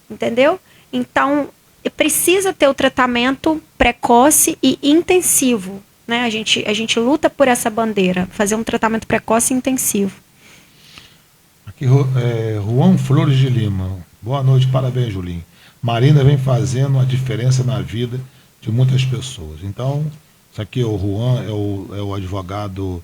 Speaker 2: entendeu? Então precisa ter o tratamento precoce e intensivo. Né? A gente luta por essa bandeira, fazer um tratamento precoce e intensivo.
Speaker 1: Aqui, Juan Flores de Lima. Boa noite, parabéns, Julinho. Marina vem fazendo a diferença na vida de muitas pessoas. Então, isso aqui é o Juan, é o advogado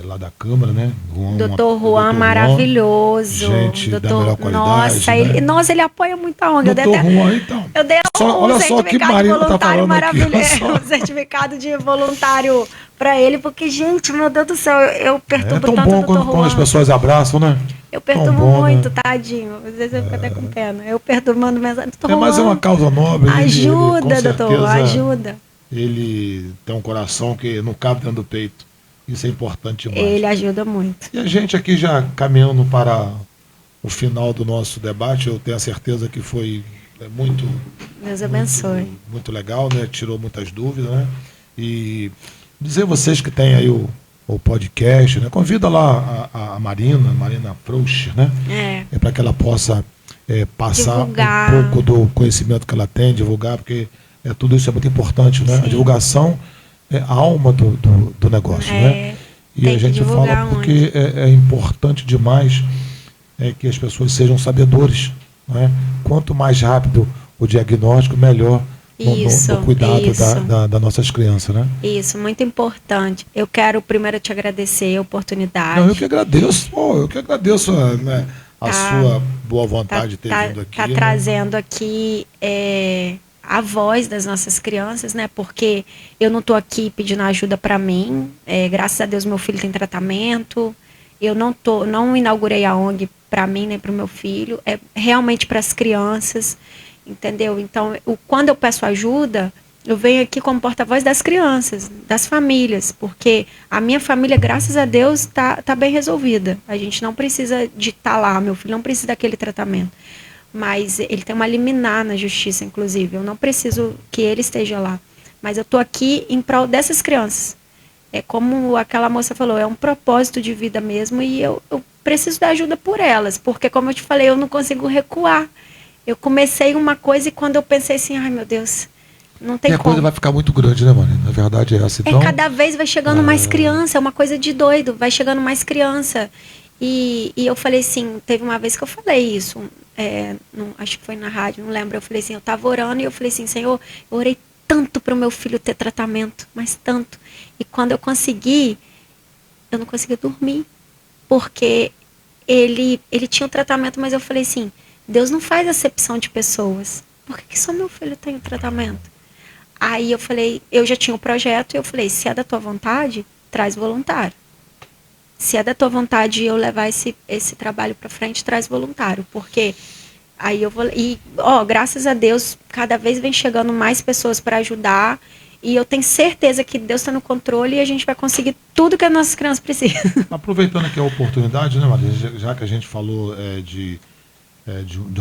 Speaker 1: lá da Câmara, né?
Speaker 2: Doutor Juan, maravilhoso.
Speaker 1: Gente da melhor qualidade.
Speaker 2: Nossa, ele apoia muito a ONG.
Speaker 1: Doutor Juan, então.
Speaker 2: Eu dei
Speaker 1: olha só que Marina tá falando
Speaker 2: maravilhoso,
Speaker 1: aqui.
Speaker 2: Um certificado de voluntário para ele, porque, gente, meu Deus do céu, eu perturbo tanto o
Speaker 1: doutor Juan. Quando as pessoas abraçam, né?
Speaker 2: Eu perturbo muito, né? Tadinho. Às vezes eu fico até com pena. Eu perturbo, mando mensagem.
Speaker 1: Mas é uma causa nobre.
Speaker 2: Ajuda, doutor, ajuda.
Speaker 1: Ele tem um coração que não cabe dentro do peito. Isso é importante demais.
Speaker 2: Ele ajuda muito.
Speaker 1: E a gente aqui já caminhando para o final do nosso debate, eu tenho a certeza que foi muito...
Speaker 2: Deus abençoe.
Speaker 1: Muito legal, né? Tirou muitas dúvidas, né? E dizer vocês que tem aí o podcast, né? Convida lá a Marina Prouch, né? Para que ela possa passar
Speaker 2: divulgar
Speaker 1: um pouco do conhecimento que ela tem, divulgar, porque tudo isso é muito importante, né? Sim. A divulgação é a alma do negócio, né? E a gente fala porque é importante demais que as pessoas sejam sabedores, né? Quanto mais rápido o diagnóstico, melhor no cuidado das nossas crianças, né?
Speaker 2: Isso, muito importante. Eu quero primeiro te agradecer a oportunidade.
Speaker 1: Não, eu que agradeço, né, a sua boa vontade de ter vindo aqui.
Speaker 2: Tá trazendo aqui a voz das nossas crianças, né? Porque eu não estou aqui pedindo ajuda para mim. Graças a Deus meu filho tem tratamento. Eu não inaugurei a ONG para mim nem para o meu filho. É realmente para as crianças, entendeu? Então, quando eu peço ajuda, eu venho aqui como porta-voz das crianças, das famílias, porque a minha família, graças a Deus, tá bem resolvida. A gente não precisa de estar lá, meu filho não precisa daquele tratamento. Mas ele tem uma liminar na justiça, inclusive. Eu não preciso que ele esteja lá. Mas eu estou aqui em prol dessas crianças. É como aquela moça falou, é um propósito de vida mesmo e eu preciso da ajuda por elas. Porque, como eu te falei, eu não consigo recuar. Eu comecei uma coisa e quando eu pensei assim, ai meu Deus, não tem como.
Speaker 1: A coisa vai ficar muito grande, né, Marina? Na verdade é essa. Então,
Speaker 2: cada vez vai chegando mais criança, é uma coisa de doido, vai chegando mais criança. E eu falei assim, teve uma vez que eu falei isso, acho que foi na rádio, não lembro, eu falei assim, eu estava orando e eu falei assim, Senhor, eu orei tanto para o meu filho ter tratamento, mas tanto. E quando eu consegui, eu não conseguia dormir, porque ele tinha o tratamento, mas eu falei assim, Deus não faz acepção de pessoas, por que só meu filho tem o tratamento? Aí eu falei, eu já tinha o projeto, e eu falei, se é da tua vontade, traz voluntário. Se é da tua vontade eu levar esse trabalho para frente, traz voluntário, porque Aí eu vou. E, ó, graças a Deus, cada vez vem chegando mais pessoas para ajudar. E eu tenho certeza que Deus está no controle e a gente vai conseguir tudo que as nossas crianças precisam.
Speaker 1: Aproveitando aqui a oportunidade, né, Maria, já que a gente falou de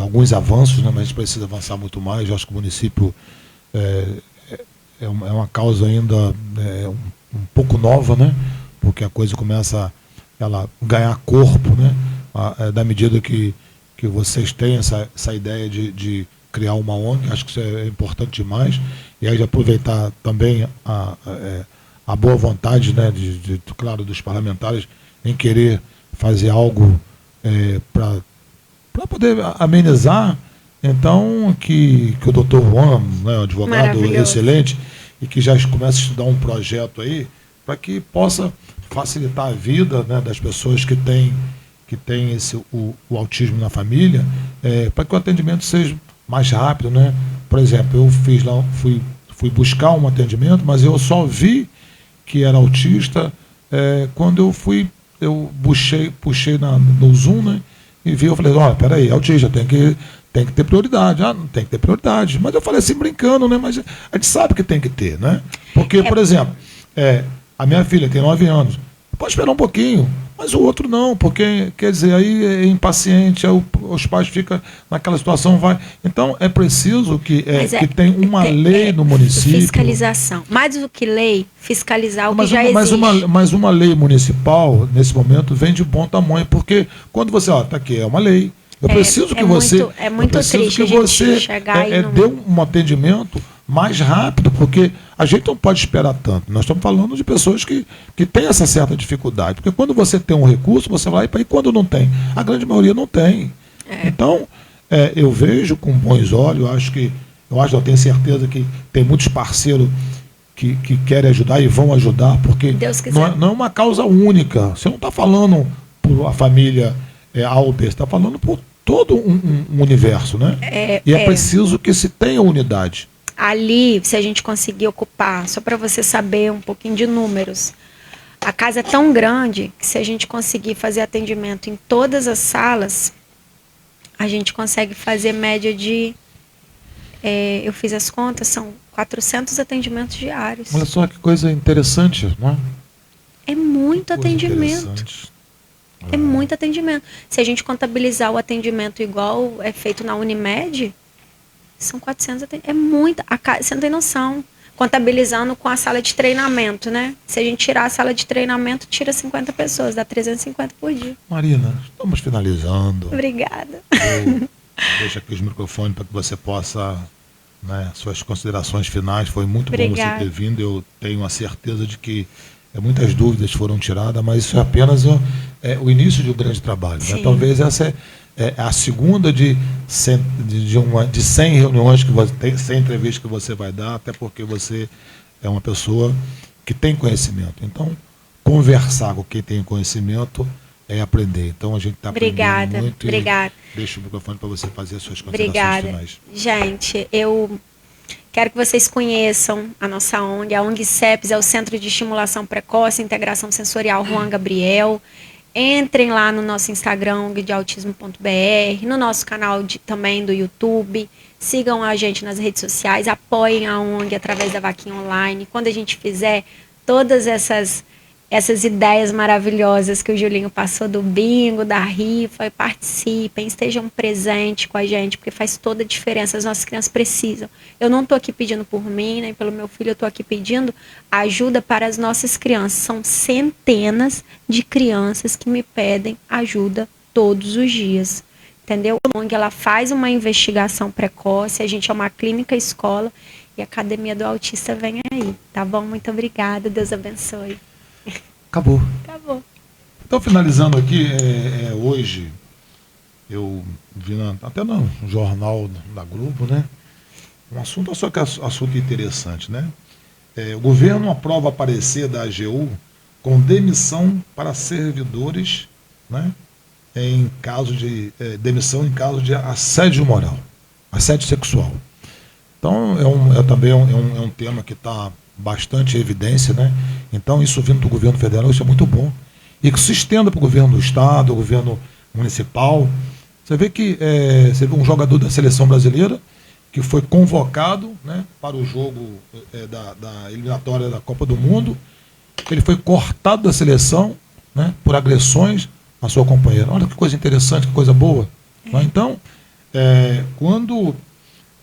Speaker 1: alguns avanços, né, mas a gente precisa avançar muito mais. Eu acho que o município é uma causa ainda um pouco nova, né, porque a coisa começa a ganhar corpo, né, da medida que vocês têm essa ideia de criar uma ONG. Acho que isso é importante demais. E aí de aproveitar também a boa vontade, né, claro, dos parlamentares em querer fazer algo para poder amenizar. Então, que o doutor Juan, né, um advogado excelente, e que já começa a estudar um projeto aí, para que possa facilitar a vida, né, das pessoas que têm o autismo na família, para que o atendimento seja mais rápido, né? Por exemplo, eu fui buscar um atendimento, mas eu só vi que era autista quando eu puxei no Zoom, né? E vi, eu falei, peraí, autista, tem que ter prioridade. Não tem que ter prioridade. Mas eu falei assim, brincando, né? Mas a gente sabe que tem que ter, né? Porque, por exemplo, a minha filha tem 9 anos. Pode esperar um pouquinho, mas o outro não, porque, quer dizer, aí é impaciente, aí os pais ficam naquela situação, vai. Então, é preciso que tenha uma lei no município.
Speaker 2: Fiscalização. Mais do que lei, fiscalizar o que já existe.
Speaker 1: Mas uma lei municipal, nesse momento, vem de bom tamanho, porque quando você, tá aqui, é uma lei. Eu preciso que você.
Speaker 2: É muito triste
Speaker 1: que você dê um atendimento mais rápido, porque a gente não pode esperar tanto. Nós estamos falando de pessoas que têm essa certa dificuldade. Porque quando você tem um recurso, você vai para aí, quando não tem. A grande maioria não tem. Então, eu vejo com bons olhos, eu tenho certeza que tem muitos parceiros que querem ajudar e vão ajudar, porque não é uma causa única. Você não está falando por a família A ou B, você está falando por todo um universo, né? E é preciso que se tenha unidade.
Speaker 2: Ali, se a gente conseguir ocupar, só para você saber um pouquinho de números, a casa é tão grande que se a gente conseguir fazer atendimento em todas as salas, a gente consegue fazer média de, eu fiz as contas, são 400 atendimentos diários.
Speaker 1: Olha só que coisa interessante, não é?
Speaker 2: É muito atendimento. É muito atendimento. Se a gente contabilizar o atendimento igual é feito na Unimed, são 400 atendimentos. É muito. Você não tem noção. Contabilizando com a sala de treinamento, né? Se a gente tirar a sala de treinamento, tira 50 pessoas, dá 350 por dia.
Speaker 1: Marina, estamos finalizando.
Speaker 2: Obrigada.
Speaker 1: Deixa aqui os microfones para que você possa, né, suas considerações finais. Foi muito bom você ter vindo. Eu tenho a certeza de que muitas dúvidas foram tiradas, mas isso é apenas o início de um grande trabalho. Né? Talvez essa é a segunda de 100 reuniões que você tem, 100 entrevistas que você vai dar, até porque você é uma pessoa que tem conhecimento. Então, conversar com quem tem conhecimento é aprender. Então, a gente está aprendendo muito.
Speaker 2: Obrigada.
Speaker 1: Deixa o microfone para você fazer as suas considerações finais.
Speaker 2: Gente, eu quero que vocês conheçam a nossa ONG. A ONG CEPS é o Centro de Estimulação Precoce e Integração Sensorial Juan Gabriel. Entrem lá no nosso Instagram, ongdeautismo.br, no nosso canal também do YouTube. Sigam a gente nas redes sociais, apoiem a ONG através da vaquinha online. Quando a gente fizer todas essas ideias maravilhosas que o Julinho passou do bingo, da rifa, participem, estejam presentes com a gente, porque faz toda a diferença, as nossas crianças precisam. Eu não estou aqui pedindo por mim, nem pelo meu filho, eu estou aqui pedindo ajuda para as nossas crianças. São centenas de crianças que me pedem ajuda todos os dias, entendeu? A ONG, ela faz uma investigação precoce, a gente é uma clínica escola e a Academia do Autista vem aí, tá bom? Muito obrigada, Deus abençoe.
Speaker 1: Acabou.
Speaker 3: Então, finalizando aqui, hoje, eu vi até no jornal da Globo, né? Um assunto, só que assunto interessante, né? O governo aprova parecer da AGU com demissão para servidores, né? Em caso de demissão em caso de assédio moral, assédio sexual. Então, também é um tema que está bastante evidência, né? Então, isso vindo do governo federal, isso é muito bom. E que se estenda para o governo do estado, o governo municipal.
Speaker 1: Você vê que você vê um jogador da seleção brasileira que foi convocado, né, para o jogo da eliminatória da Copa do Mundo. Ele foi cortado da seleção, né, por agressões à sua companheira. Olha que coisa interessante, que coisa boa. Né? Então, quando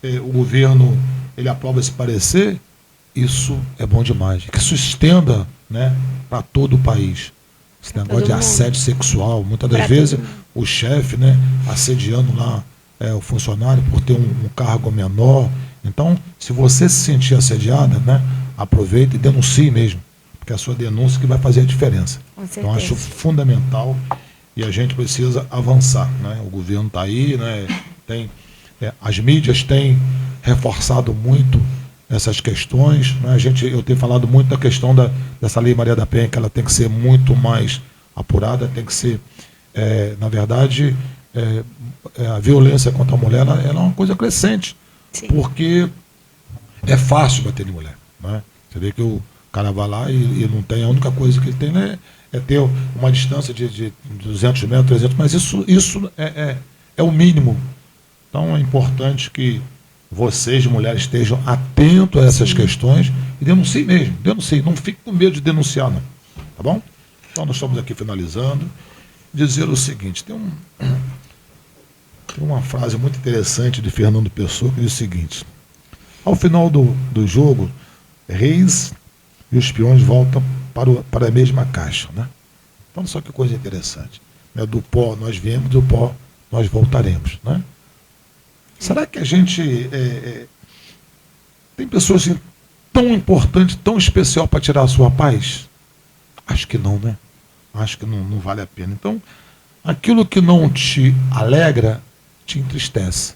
Speaker 1: o governo ele aprova esse parecer, isso é bom demais. Que isso estenda, né, para todo o país. Esse negócio de assédio sexual, muitas das vezes o chefe, né, assediando lá o funcionário por ter um cargo menor. Então, se você se sentir assediada, né, aproveita e denuncie mesmo, porque é a sua denúncia que vai fazer a diferença. Então, acho fundamental e a gente precisa avançar. Né? O governo está aí, né, as mídias têm reforçado muito essas questões. Né? Eu tenho falado muito da questão dessa Lei Maria da Penha, que ela tem que ser muito mais apurada, tem que ser, na verdade, a violência contra a mulher ela é uma coisa crescente. Sim. Porque é fácil bater em mulher. Né? Você vê que o cara vai lá e não tem, a única coisa que ele tem, né, é ter uma distância de 200 metros, 300, mas isso é o mínimo. Então é importante que vocês, mulheres, estejam atentos a essas questões e denunciem mesmo. Denunciem, não fique com medo de denunciar, não. Tá bom? Então nós estamos aqui finalizando. Dizer o seguinte, tem uma frase muito interessante de Fernando Pessoa que diz o seguinte: ao final do jogo, reis e os peões voltam para a mesma caixa. Né? Então, só que coisa interessante. Né? Do pó nós viemos, do pó nós voltaremos. Né? Será que a gente tem pessoas assim, tão importantes, tão especial para tirar a sua paz? Acho que não, né? Acho que não vale a pena. Então, aquilo que não te alegra, te entristece.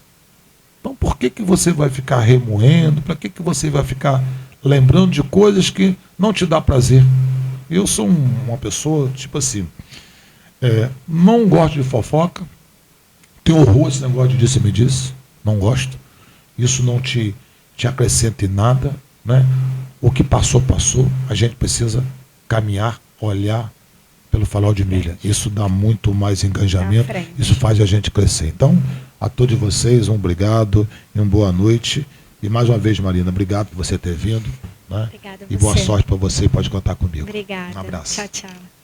Speaker 1: Então, por que você vai ficar remoendo? Para que você vai ficar lembrando de coisas que não te dá prazer? Eu sou uma pessoa, tipo assim, não gosto de fofoca, tenho horror esse negócio de disse-me disse, não gosto. Isso não te acrescenta em nada. Né? O que passou, passou. A gente precisa caminhar, olhar pelo farol de milha. Isso dá muito mais engajamento, isso faz a gente crescer. Então, a todos vocês, um obrigado e uma boa noite. E mais uma vez, Marina, obrigado por você ter vindo. Né?
Speaker 2: Obrigada a
Speaker 1: e boa
Speaker 2: você.
Speaker 1: sorte para você, pode contar comigo.
Speaker 2: Obrigada.
Speaker 1: Um abraço.
Speaker 2: Tchau, tchau.